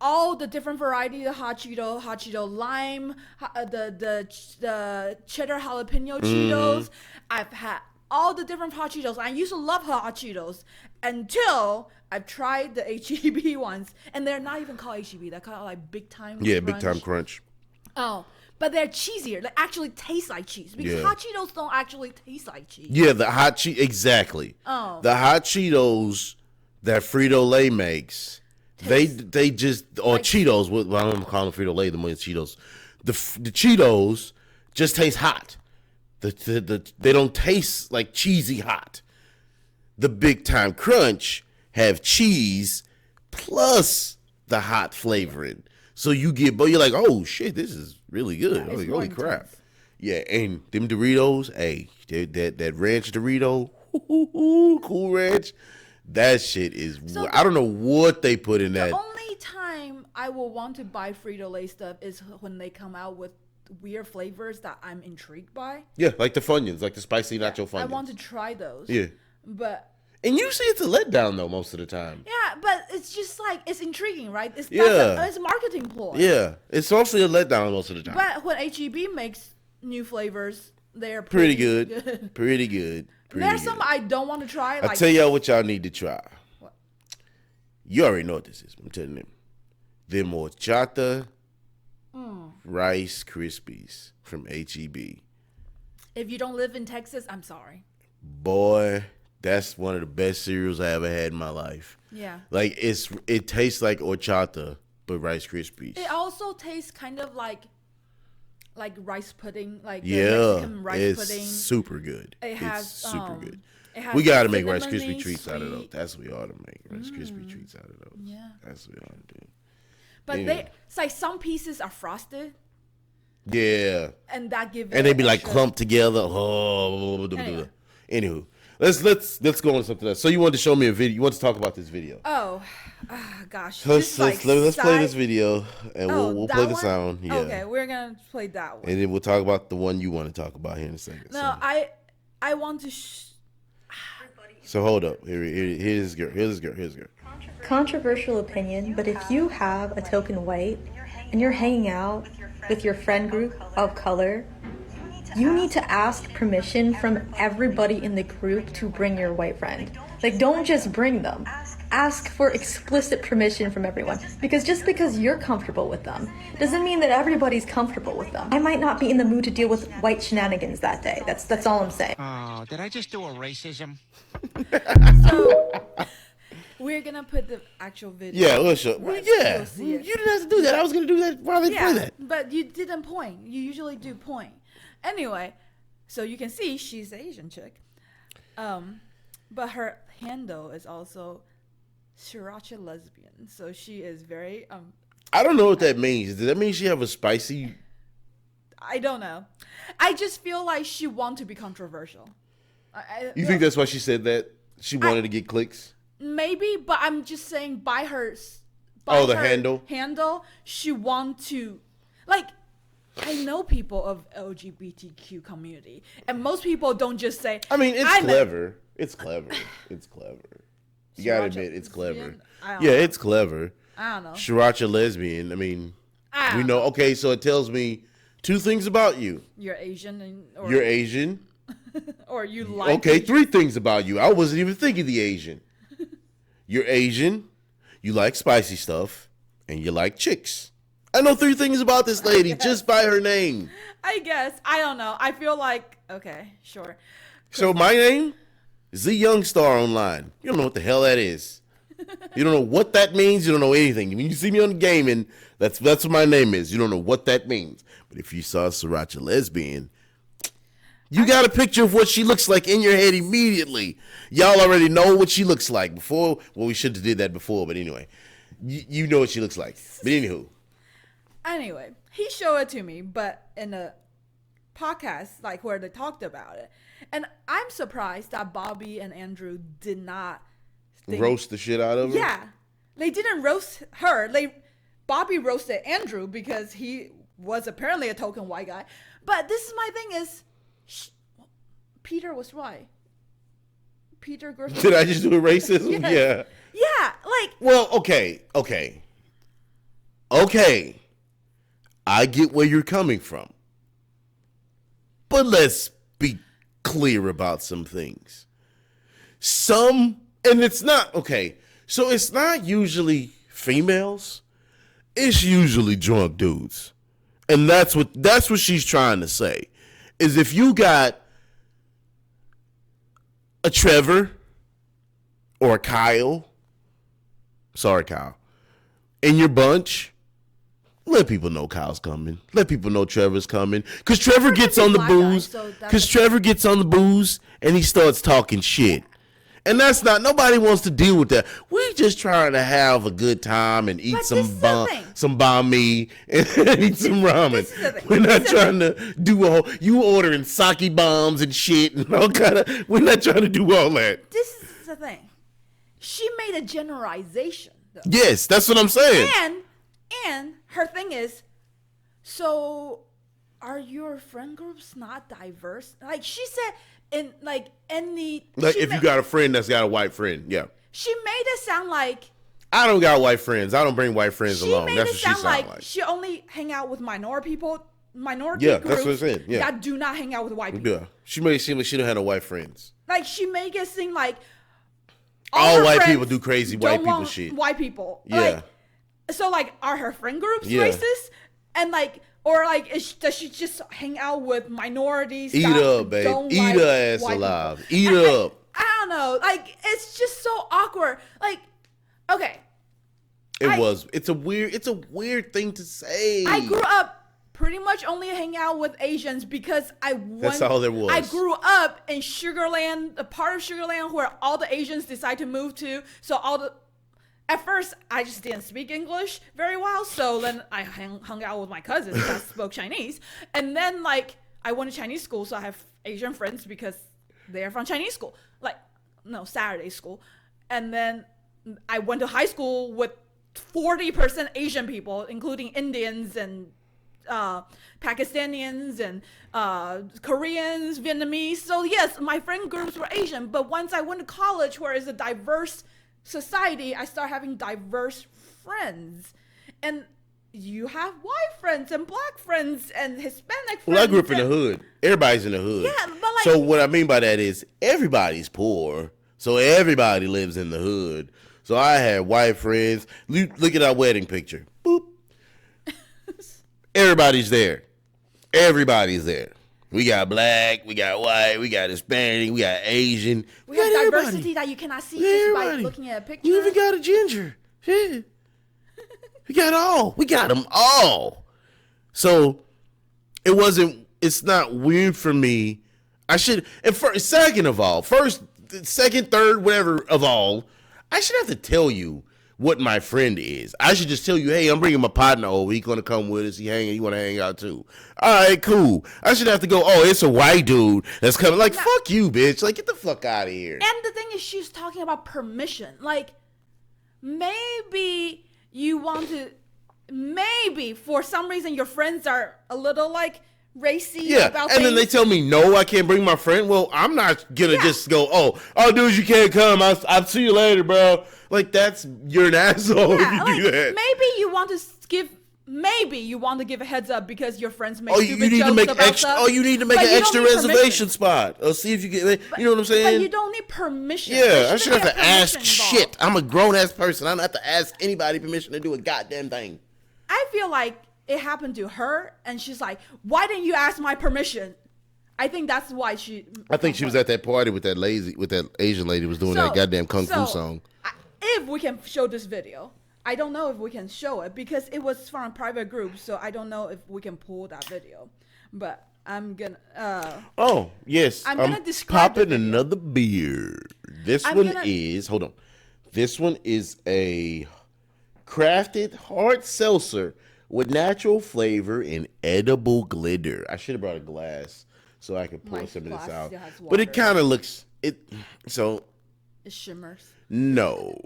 B: all the different varieties of hot Cheeto lime, the cheddar jalapeno Cheetos. I've had all the different hot Cheetos. I used to love hot Cheetos until I've tried the HEB ones, and they're not even called HEB. They're called like Big Time Crunch.
A: Yeah, Big Time Crunch.
B: Oh, but they're cheesier. They actually taste like cheese because hot Cheetos don't actually taste like cheese.
A: Yeah, the hot cheese, exactly. Oh, the hot Cheetos that Frito-Lay makes, they just or like, Cheetos. Well, I don't call them Frito-Lay. The more Cheetos, the Cheetos just taste hot. They don't taste like cheesy hot. The Big Time Crunch have cheese plus the hot flavoring. So you get, but you're like, oh shit, this is really good.
B: Yeah,
A: like, holy crap. Yeah, and them Doritos, hey, that ranch Dorito, Cool Ranch, that shit is, so I don't know what they put in that.
B: The only time I will want to buy Frito-Lay stuff is when they come out with weird flavors that I'm intrigued by.
A: Yeah, like the Funyuns, like the spicy nacho Funyuns.
B: I want to try those.
A: Yeah.
B: But.
A: And usually it's a letdown though most of the time.
B: Yeah, but it's just like it's intriguing, right? It's a marketing ploy.
A: Yeah, it's mostly a letdown most of the time.
B: But when HEB makes new flavors, they're
A: pretty good. Pretty good.
B: There's some I don't want to try.
A: I'll tell y'all what y'all need to try. What? You already know what this is. I'm telling them. They're horchata Rice Krispies from HEB.
B: If you don't live in Texas, I'm sorry.
A: Boy. That's one of the best cereals I ever had in my life.
B: Yeah.
A: Like it tastes like horchata, but Rice Krispies.
B: It also tastes kind of like rice pudding, like Mexican rice pudding.
A: It's super good.
B: It's
A: super good. We got to make Rice Krispie treats out of those. That's what we ought to make. Rice Krispie treats out of those.
B: Yeah.
A: That's what we ought to do.
B: But it's like some pieces are frosted.
A: Yeah.
B: And that gives
A: and they be like clumped together. Oh. Anywho. Let's go on something else. So you wanted to show me a video. You want to talk about this video?
B: Oh gosh.
A: Let's play this video and we'll play the sound. Yeah.
B: Okay, we're gonna play that one.
A: And then we'll talk about the one you want to talk about here in a second.
B: No, I want to.
A: So hold up. Here's this girl. Here's this girl.
C: Controversial opinion, but if you have a token white and you're hanging out with your friend group of color, you need to ask permission from everybody in the group to bring your white friend. Like, don't just bring them. Ask for explicit permission from everyone. Because just because you're comfortable with them doesn't mean that everybody's comfortable with them. I might not be in the mood to deal with white shenanigans that day. That's all I'm saying.
D: Oh, did I just do a racism?
B: So we're gonna put the actual video.
A: Yeah, let's show.
B: Right,
A: Yeah,
B: you'll see it.
A: you didn't have to do that. I was gonna do that while they play that.
B: But you didn't point. You usually do point. Anyway, so you can see she's an Asian chick. But her handle is also Sriracha lesbian. So she is very
A: I don't know what that means. Does that mean she have a spicy?
B: I don't know. I just feel like she wants to be controversial.
A: You think that's why she said that? She wanted to get clicks?
B: Maybe, but I'm just saying by her
A: The
B: her
A: handle,
B: she want to, like, I know people of LGBTQ community, and most people don't just say.
A: I mean, it's clever. It's clever. It's clever. You gotta admit, it's clever. Yeah, it's clever.
B: I don't know.
A: Sriracha lesbian. I mean, we know. Okay, so it tells me two things about you.
B: You're Asian, or
A: you're Asian.
B: Or you like.
A: Okay,
B: Asian.
A: 3 things about you. I wasn't even thinking the Asian. You're Asian. You like spicy stuff, and you like chicks. I know 3 things about this lady just by her name.
B: I guess. I don't know. I feel like, okay, sure.
A: So my name is the Young Star Online. You don't know what the hell that is. You don't know what that means. You don't know anything. When you see me on the gaming, that's what my name is. You don't know what that means. But if you saw Sriracha lesbian, you got a picture of what she looks like in your head immediately. Y'all already know what she looks like before. Well, we should have did that before, but anyway. You know what she looks like. But anywho.
B: Anyway, he showed it to me, but in a podcast, like, where they talked about it. And I'm surprised that Bobby and Andrew did not
A: roast the shit out of her?
B: Yeah. They didn't roast her. Bobby roasted Andrew because he was apparently a token white guy. But this is my thing is, Peter was right. Peter Griffin.
A: Did I just do a racism?
B: Yes.
A: Yeah.
B: Yeah, like.
A: Well, okay. I get where you're coming from. But let's be clear about some things. And it's not, okay, so it's not usually females. It's usually drunk dudes. And that's what she's trying to say. Is if you got a Trevor or a Kyle, sorry Kyle, in your bunch, let people know Kyle's coming. Let people know Trevor's coming. Because Trevor gets on the booze. Trevor gets on the booze and he starts talking shit. And that's not, nobody wants to deal with that. We're just trying to have a good time and eat some banh mi and eat some ramen. We're not trying to do you ordering sake bombs and shit and all kind of, we're not trying to do all that.
B: This is the thing. She made a generalization, though.
A: Yes, that's what I'm saying.
B: And her thing is, so are your friend groups not diverse? Like, she said, in like any,
A: like if you got a friend that's got a white friend, yeah.
B: She made it sound like
A: I don't got white friends. I don't bring white friends along.
B: She made
A: that's
B: it
A: what
B: sound
A: she sound
B: like she only hang out with minority groups.
A: That's what I'm saying. Yeah.
B: That do not hang out with white people.
A: Yeah, she made it seem like she don't have no white friends.
B: Like, she make it seem like
A: all white people do crazy white people shit.
B: White people,
A: yeah.
B: Like, so, like, are her friend groups racist? And like, or like, does she just hang out with minorities?
A: Eat up, babe. Eat her ass alive. Eat up.
B: I don't know. Like, it's just so awkward. Like, okay.
A: It's a weird thing to say.
B: I grew up pretty much only hanging out with Asians because
A: that's all there was.
B: I grew up in Sugarland, a part of Sugarland where all the Asians decide to move to. So at first, I just didn't speak English very well, so then I hung out with my cousins that spoke Chinese. And then, like, I went to Chinese school, so I have Asian friends because they're from Chinese school. Like, no, Saturday school. And then I went to high school with 40% Asian people, including Indians and Pakistanians and Koreans, Vietnamese. So yes, my friend groups were Asian. But once I went to college, where it's a diverse society, I started having diverse friends. And you have white friends and black friends and Hispanic friends.
A: Well, I grew up in the hood. Everybody's in the hood.
B: Yeah, but like,
A: so what I mean by that is everybody's poor. So everybody lives in the hood. So I had white friends. Look at our wedding picture. Boop. Everybody's there. Everybody's there. We got black, we got white, we got Hispanic, we got Asian.
B: We have diversity that you cannot see just by looking at a picture.
A: You even got a ginger. Yeah. We got all. We got them all. So it's not weird for me. Second of all, second, third, whatever of all, I should have to tell you what my friend is. I should just tell you, hey, I'm bringing my partner over. He's going to come with us. He want to hang out too. All right, cool. I should have to go, oh, it's a white dude that's coming. Like, fuck you, bitch. Like, get the fuck out of here.
B: And the thing is, she's talking about permission. Like, maybe you want to, maybe for some reason your friends are a little like racy about things.
A: And then they tell me, no, I can't bring my friend. Well, I'm not going to just go, oh, dude, you can't come. I'll see you later, bro. Like, you're an asshole if you do that.
B: Maybe you want to give a heads up because your friends make stupid jokes about stuff.
A: Oh, you need to make an extra reservation spot. Or see if you get, you know what I'm saying?
B: But you don't need permission.
A: Yeah, I should have to ask shit. I'm a grown-ass person. I don't have to ask anybody permission to do a goddamn thing.
B: I feel like it happened to her, and she's like, why didn't you ask my permission? I think that's why she...
A: I think she was at that party with that Asian lady who was doing that goddamn Kung Fu song.
B: If we can show this video, I don't know if we can show it because it was from a private group, so I don't know if we can pull that video. But I'm gonna.
A: Oh yes,
B: I'm gonna describe.
A: Popping another beer. This one is a crafted hard seltzer with natural flavor and edible glitter. I should have brought a glass so I could pour some of this out. But it kind of looks so.
B: It shimmers.
A: No,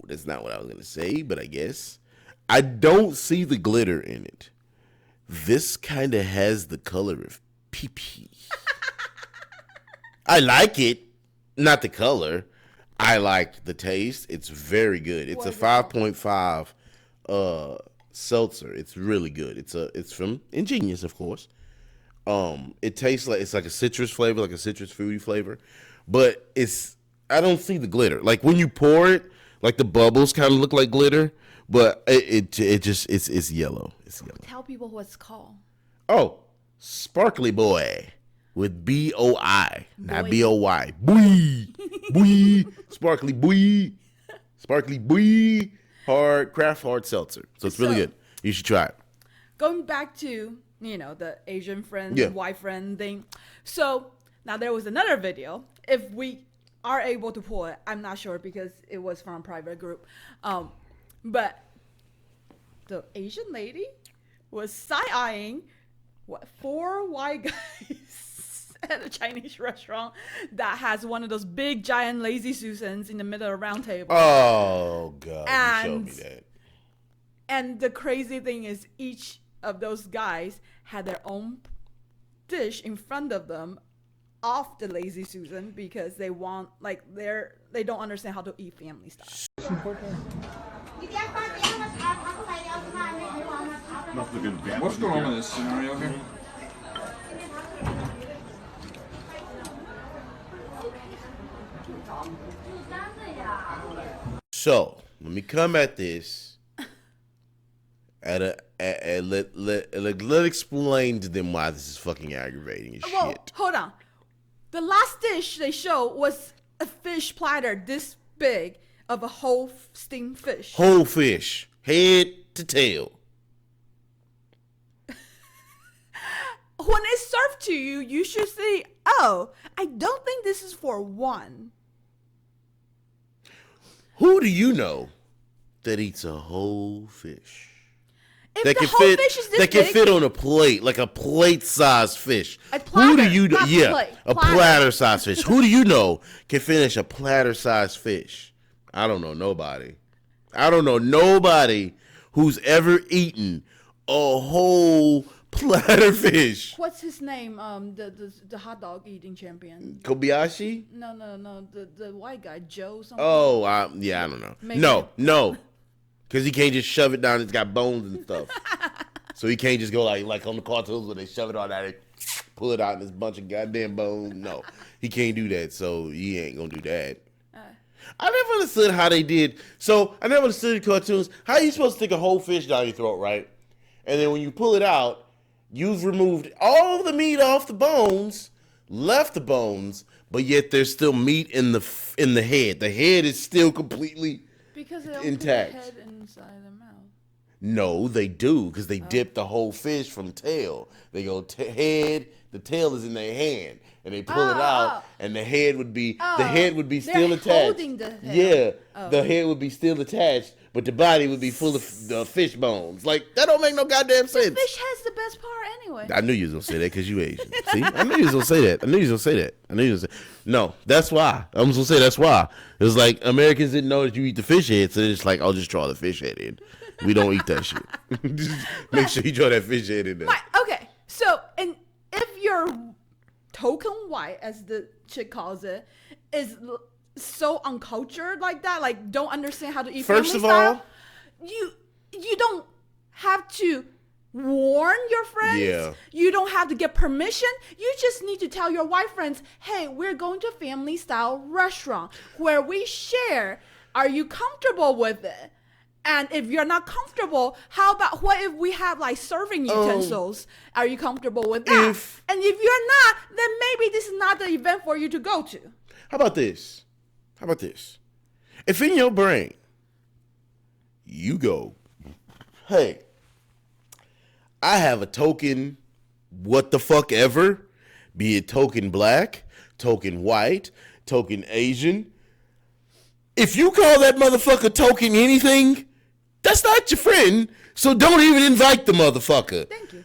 A: that's not what I was going to say, but I guess. I don't see the glitter in it. This kind of has the color of pee-pee. I like it, not the color. I like the taste. It's very good. It's a 5.5 seltzer. It's really good. It's from Ingenious, of course. It tastes like it's like a citrus flavor, like a citrus fruity flavor, but I don't see the glitter. Like when you pour it, like the bubbles kind of look like glitter, but it's yellow. It's yellow.
B: Tell people what it's called.
A: Oh, Sparkly Boy with B-O-I, not B-O-Y. Boy, boy, Sparkly Boy, Sparkly Boy, craft hard seltzer. So it's really good. You should try it.
B: Going back to the Asian friend, white friend thing. So now there was another video. If we are able to pull it, I'm not sure because it was from a private group, but the Asian lady was side-eyeing 4 white guys at a Chinese restaurant that has one of those big giant lazy Susans in the middle of a round table.
A: Oh god, you showed me that.
B: And the crazy thing is each of those guys had their own dish in front of them off the lazy Susan because they want they don't understand how to eat family style.
E: What's going on with this scenario here?
A: So let me come at this let explain to them why this is fucking aggravating as shit.
B: Hold on. The last dish they showed was a fish platter this big of a whole steamed fish.
A: Whole fish, head to tail.
B: When it's served to you, you should say, oh, I don't think this is for one.
A: Who do you know that eats a whole fish?
B: If the whole fish is this
A: that
B: big,
A: can fit on a plate, like a plate-sized fish.
B: A platter,
A: Who do you know?
B: a
A: platter-sized fish. Who do you know can finish a platter-sized fish? I don't know nobody. I don't know nobody who's ever eaten a whole platter of fish.
B: What's his name? The hot dog eating champion.
A: Kobayashi?
B: No. The white guy, Joe something.
A: Oh, yeah, I don't know.
B: Maybe.
A: No. Because he can't just shove it down. It's got bones and stuff. So he can't just go like on the cartoons where they shove it on that and pull it out and there's a bunch of goddamn bones. No, he can't do that. So he ain't going to do that. I never understood how they did. So I never understood in cartoons. How are you supposed to stick a whole fish down your throat, right? And then when you pull it out, you've removed all the meat off the bones, left the bones, but yet there's still meat in the head. The head is still completely
B: because they don't
A: intact.
B: put the head inside the mouth.
A: No, they do because they dip the whole fish from tail. They go head. The tail is in their hand, and they pull it out, and the head would be still attached.
B: Holding the head.
A: Yeah, the head would be still attached, but the body would be full of the fish bones. Like that don't make no goddamn sense.
B: The fish has the best part anyway.
A: I knew you was gonna say that because you Asian. See, I knew you was gonna say that. No, that's why. I was gonna say that's why. It was like Americans didn't know that you eat the fish head, so it's like I'll just draw the fish head in. We don't eat that shit. Just make sure you draw that fish head in there.
B: Right, okay, so if you're token white, as the chick calls it, is so uncultured like that, like don't understand how to eat
A: First
B: family
A: of all,
B: style, you don't have to warn your friends.
A: Yeah.
B: You don't have to get permission. You just need to tell your white friends, hey, we're going to a family style restaurant where we share. Are you comfortable with it? And if you're not comfortable, what if we have like serving utensils? Are you comfortable with that? And if you're not, then maybe this is not the event for you to go to.
A: How about this? If in your brain, you go, hey, I have a token what the fuck ever, be it token black, token white, token Asian. If you call that motherfucker token anything, that's not your friend, so don't even invite the motherfucker.
B: Thank you.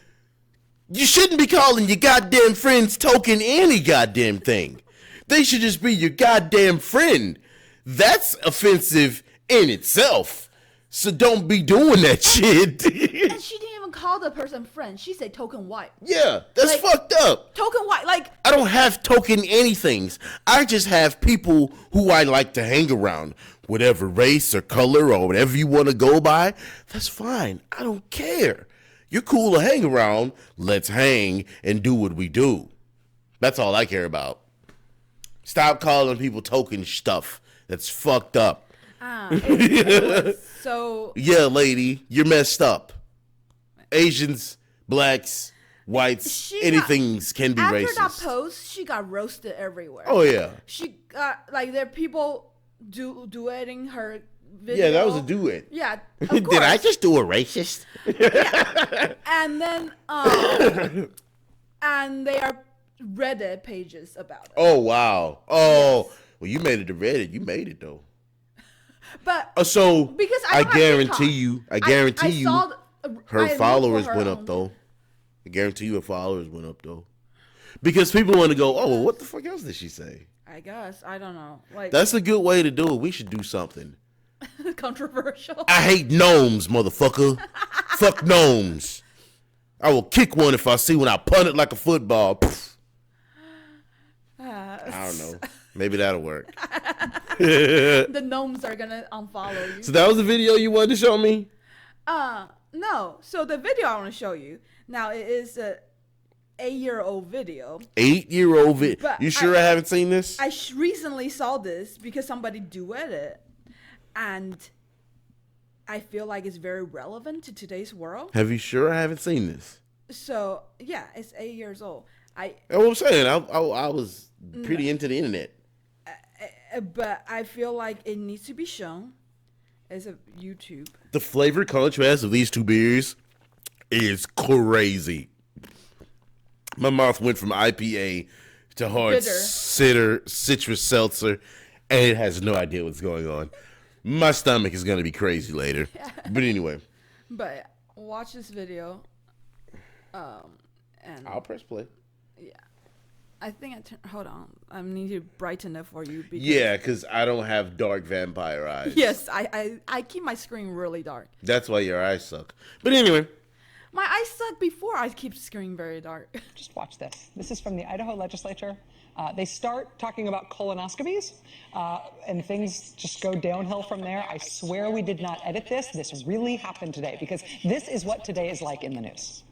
A: You shouldn't be calling your goddamn friends token any goddamn thing. They should just be your goddamn friend. That's offensive in itself. So don't be doing that shit.
B: And she didn't even call the person friend. She said token white.
A: Yeah, that's
B: Like,
A: fucked up.
B: Token white, like...
A: I don't have token anythings. I just have people who I like to hang around. Whatever race or color or whatever you want to go by, that's fine. I don't care. You're cool to hang around. Let's hang and do what we do. That's all I care about. Stop calling people token stuff. That's fucked up.
B: So...
A: Yeah, lady, you're messed up. Asians, blacks, whites, anythings can be racist.
B: After that post, she got roasted everywhere.
A: Oh, yeah.
B: She got, like, there are people duetting her video.
A: Yeah, that was a duet.
B: Yeah, of
A: Did
B: course.
A: I just do a racist?
B: Yeah. And then, and they are Reddit pages about it.
A: Oh, wow. Oh, yes. Well, you made it to Reddit. You made it, though.
B: But
A: so
B: because
A: I guarantee you, her followers went up though. I guarantee you her followers went up though, because people want to go, oh, well, what the fuck else did she say?
B: I guess I don't know. Like
A: that's a good way to do it. We should do something
B: controversial.
A: I hate gnomes, motherfucker. Fuck gnomes. I will kick one if I see one. I punt it like a football. I don't know. Maybe that'll work.
B: The gnomes are gonna unfollow you.
A: So that was the video you wanted to show me?
B: No. So the video I want to show you now, it is a 8-year-old video.
A: 8-year-old video. You sure I haven't seen this?
B: I recently saw this because somebody duetted it, and I feel like it's very relevant to today's world.
A: Have you sure I haven't seen this?
B: So yeah, it's 8 years old.
A: That's what I'm saying. I was pretty into the internet.
B: But I feel like it needs to be shown as a YouTube.
A: The flavor contrast of these two beers is crazy. My mouth went from IPA to hard citrus seltzer, and it has no idea what's going on. My stomach is going to be crazy later. But anyway.
B: But watch this video. And
A: I'll press play.
B: Yeah. I think hold on. I need to brighten it for you.
A: Because I don't have dark vampire eyes.
B: Yes, I keep my screen really dark.
A: That's why your eyes suck. But anyway.
B: My eyes suck before I keep screen very dark.
F: Just watch this. This is from the Idaho legislature. They start talking about colonoscopies, and things just go downhill from there. I swear we did not edit this. This really happened today, because this is what today is like in the news.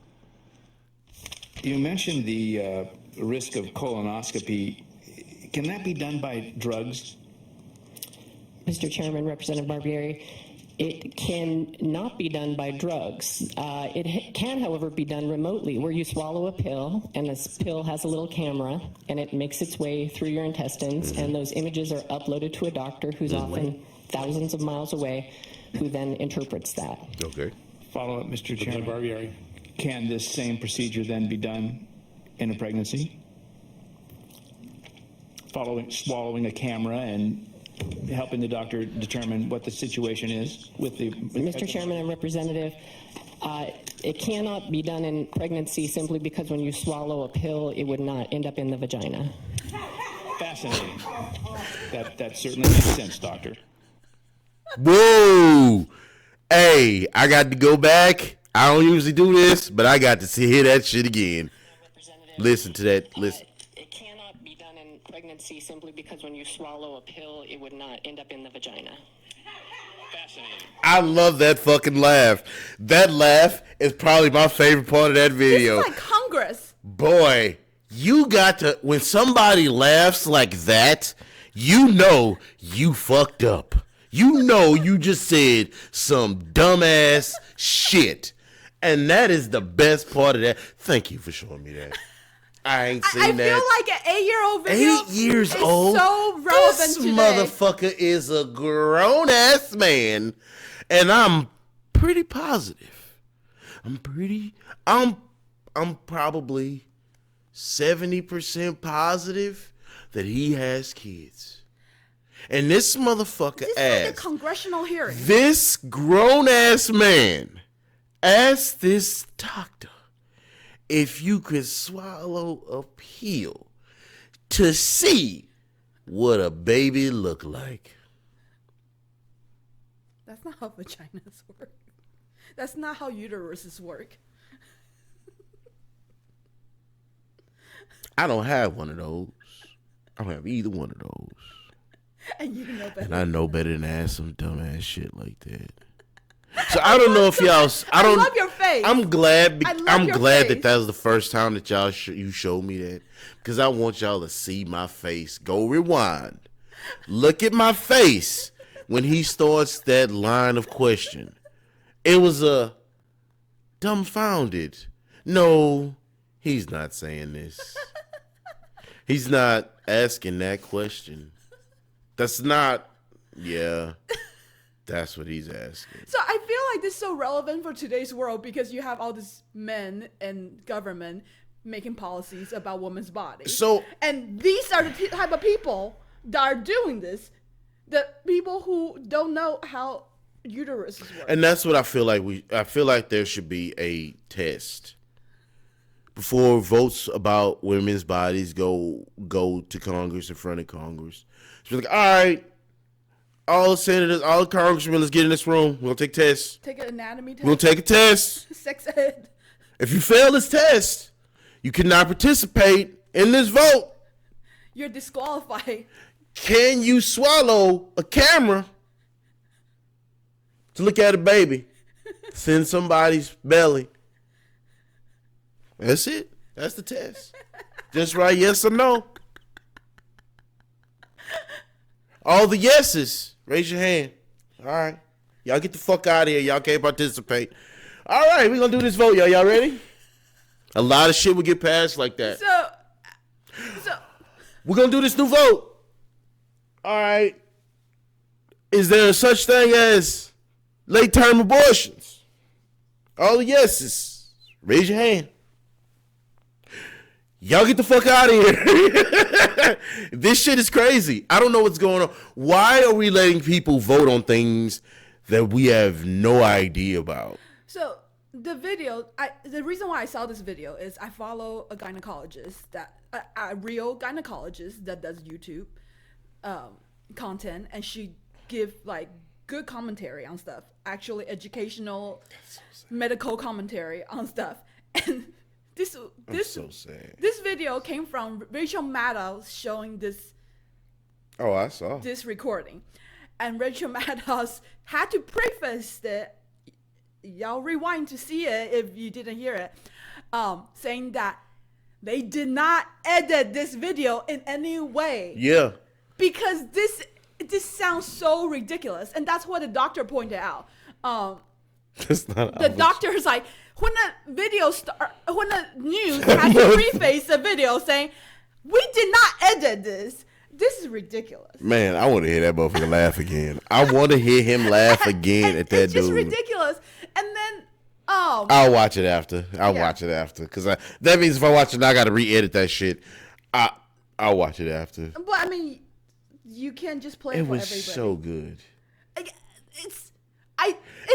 G: You mentioned the risk of colonoscopy. Can that be done by drugs?
H: Mr. Chairman, Representative Barbieri, it can not be done by drugs. It can, however, be done remotely, where you swallow a pill, and this pill has a little camera, and it makes its way through your intestines, and those images are uploaded to a doctor who's often thousands of miles away, who then interprets that.
A: Okay.
G: Follow up, Mr. Chairman. Barbieri. Can this same procedure then be done in a pregnancy? Swallowing a camera and helping the doctor determine what the situation is with the...
H: Mr. Chairman and Representative, it cannot be done in pregnancy simply because when you swallow a pill, it would not end up in the vagina.
G: Fascinating. That certainly makes sense, doctor.
A: Whoa! Hey, I got to go back. I don't usually do this, but I got to hear that shit again. Listen to that. Listen.
H: It cannot be done in pregnancy simply because when you swallow a pill, it would not end up in the vagina.
G: Fascinating.
A: I love that fucking laugh. That laugh is probably my favorite part of that video.
B: This is like Congress.
A: Boy, you got to, when somebody laughs like that, you know you fucked up. You know you just said some dumbass shit. And that is the best part of that. Thank you for showing me that. I ain't seen that.
B: I feel like an 8-year-old video
A: 8 years
B: is
A: old.
B: so relevant
A: this
B: today.
A: motherfucker is a grown ass man, and I'm pretty positive. I'm probably 70% positive that he has kids. And this motherfucker
B: This is
A: asked,
B: like a congressional hearing.
A: this grown ass man asked this doctor if you could swallow a pill to see what a baby look like.
B: That's not how vaginas work. That's not how uteruses work.
A: I don't have one of those. I don't have either one of those.
B: And you know better.
A: And I know better than to ask some dumbass shit like that. So I don't know if y'all. I
B: love your face.
A: I'm glad.
B: I love
A: I'm
B: your
A: glad
B: face.
A: that that was the first time that y'all you showed me that, because I want y'all to see my face. Go rewind. Look at my face when he starts that line of question. It was a dumbfounded. No, he's not saying this. He's not asking that question. That's not. Yeah. That's what he's asking.
B: So I feel like this is so relevant for today's world because you have all these men in government making policies about women's bodies.
A: So,
B: and these are the type of people that are doing this. The people who don't know how uteruses work.
A: and that's what I feel like. I feel like there should be a test before votes about women's bodies go to Congress, in front of Congress. So like, all right, all the senators, all the congressmen, let's get in this room. We'll take tests.
B: Take an anatomy test.
A: We'll take a test.
B: Sex ed.
A: If you fail this test, you cannot participate in this vote.
B: You're disqualified.
A: Can you swallow a camera to look at a baby? It's in somebody's belly. That's it. That's the test. Just right, yes or no. All the yeses, raise your hand. All right. Y'all get the fuck out of here. Y'all can't participate. All right, we're going to do this vote, y'all. Y'all ready? A lot of shit will get passed like that.
B: So
A: We're going to do this new vote. All right. Is there such thing as late-term abortions? All the yeses, raise your hand. Y'all get the fuck out of here. This shit is crazy. I don't know what's going on. Why are we letting people vote on things that we have no idea about?
B: So the video, the reason why I saw this video is I follow a gynecologist, a real gynecologist that does YouTube content, and she give like good commentary on stuff, actually educational, medical commentary on stuff. And this
A: so sad.
B: This video came from Rachel Maddow showing this.
A: Oh, I saw
B: this recording, and Rachel Maddow had to preface it. Y'all rewind to see it if you didn't hear it. Saying that they did not edit this video in any way.
A: Yeah.
B: Because this sounds so ridiculous, and that's what the doctor pointed out.
A: That's not
B: the doctor's like, when the news has to preface a video saying, "We did not edit this." This is ridiculous.
A: Man, I want to hear that motherfucker laugh again. I want to hear him laugh again at that
B: it's just
A: dude.
B: ridiculous. And then,
A: I'll watch it after. I'll watch it after, because that means if I watch it, I got to re-edit that shit. I'll watch it after.
B: But I mean, you can't just play it for everybody.
A: It was so good.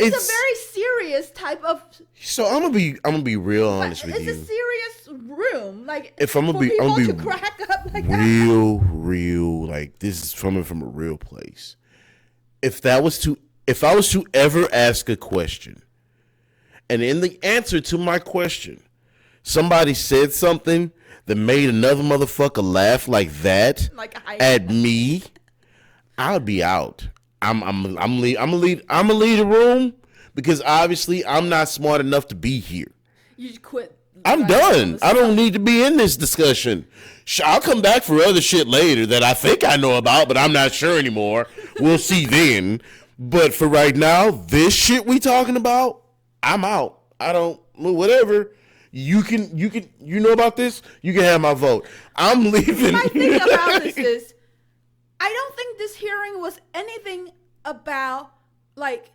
B: It's a very serious type of.
A: So I'm gonna be real honest with you.
B: It's a serious room, like
A: if I'm gonna be
B: to crack up like
A: real, like this is coming from a real place. If I was to ever ask a question, and in the answer to my question, somebody said something that made another motherfucker laugh like that at me, I'll be out. I'm gonna leave the room, because obviously I'm not smart enough to be here.
B: You quit.
A: I'm done. I don't need to be in this discussion. I'll come back for other shit later that I think I know about, but I'm not sure anymore. We'll see then. But for right now, this shit we talking about, I'm out. I don't, whatever. You know about this? You can have my vote. I'm leaving.
B: My thing about this is, I don't think this hearing was anything about like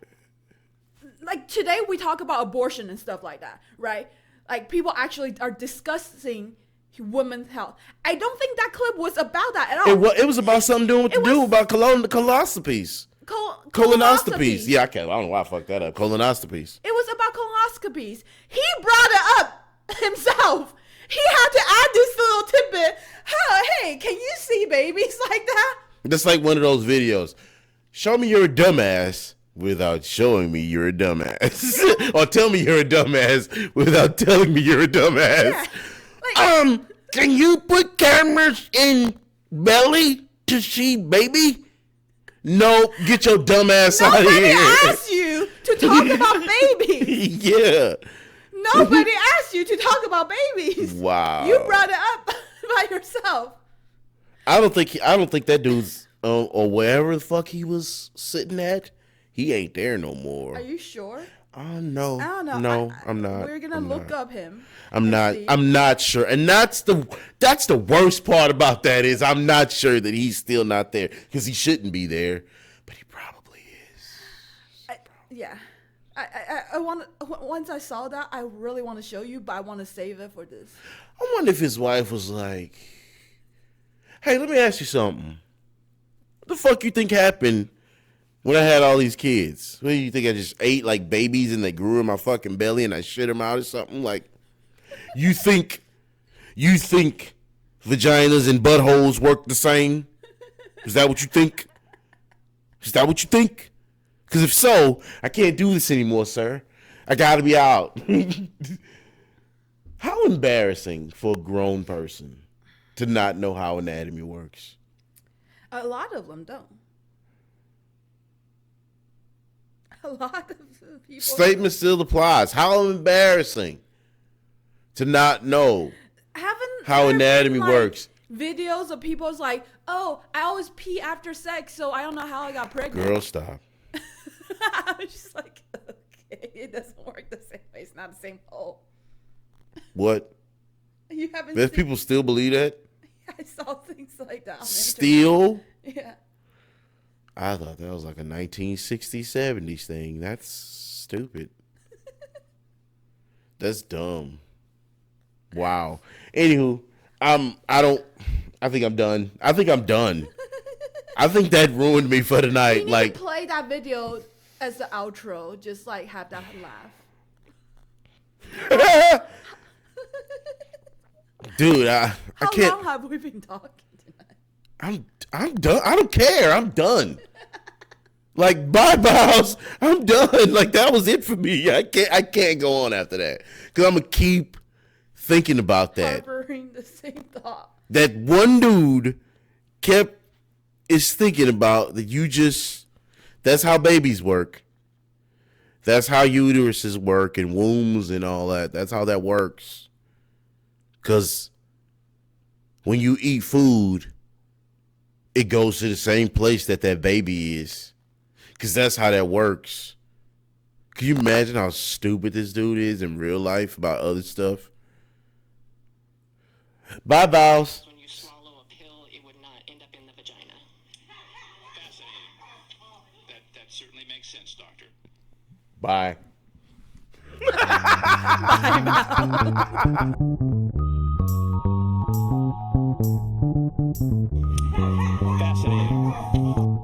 B: today we talk about abortion and stuff like that, right? Like people actually are discussing women's health. I don't think that clip was about that at all.
A: It was about something doing about colonoscopies. Colonoscopies. Yeah, I don't know why I fucked that up. Colonoscopies.
B: It was about colonoscopies. He brought it up himself. He had to add this little tidbit. Hey, can you see babies like that?
A: That's like one of those videos. Show me you're a dumbass without showing me you're a dumbass. Or tell me you're a dumbass without telling me you're a dumbass. Yeah. Can you put cameras in belly to see baby? No, get your dumbass out of here.
B: Nobody asked you to talk about babies.
A: Yeah.
B: Nobody asked you to talk about babies.
A: Wow.
B: You brought it up by yourself.
A: I don't think that dude's or wherever the fuck he was sitting at, he ain't there no more.
B: Are you sure?
A: No.
B: I don't know.
A: No, I'm not.
B: We're gonna look up him.
A: I'm not sure. And that's the worst part about that is I'm not sure that he's still not there, because he shouldn't be there, but he probably is.
B: Yeah. I want once I saw that, I really want to show you, but I want to save it for this.
A: I wonder if his wife was like, "Hey, let me ask you something. What the fuck you think happened when I had all these kids? What do you think, I just ate like babies and they grew in my fucking belly and I shit them out or something? Like, you think vaginas and buttholes work the same? Is that what you think? Is that what you think? Because if so, I can't do this anymore, sir. I gotta be out." How embarrassing for a grown person to not know how anatomy works.
B: A lot of them don't. A lot of people.
A: Statement still applies. How embarrassing to not know how anatomy works.
B: Videos of people's like, "Oh, I always pee after sex, so I don't know how I got pregnant."
A: Girl, stop.
B: I was just like, okay, it doesn't work the same way. It's not the same hole.
A: What?
B: You haven't.
A: There's people still believe that?
B: I saw things like that.
A: Still?
B: Yeah.
A: I thought that was like a 1960s, 70s thing. That's stupid. That's dumb. Wow. Anywho, I think I'm done. I think that ruined me for the night.
B: You need to play that video as the outro. Just like have that laugh.
A: Dude, I can't.
B: How long have we been talking tonight?
A: I'm done. I don't care. I'm done. Like, bye, Baos. I'm done. Like, that was it for me. I can't go on after that. Because I'm going to keep thinking about that.
B: Harboring the same thought.
A: That one dude is thinking about that that's how babies work. That's how uteruses work and wombs and all that. That's how that works. Because when you eat food, it goes to the same place that baby is. Because that's how that works. Can you imagine how stupid this dude is in real life about other stuff? Bye, Baos.
H: When you swallow a pill, it would not end up in the vagina.
G: Fascinating. That certainly makes sense, Doctor.
A: Bye.
G: Fascinating.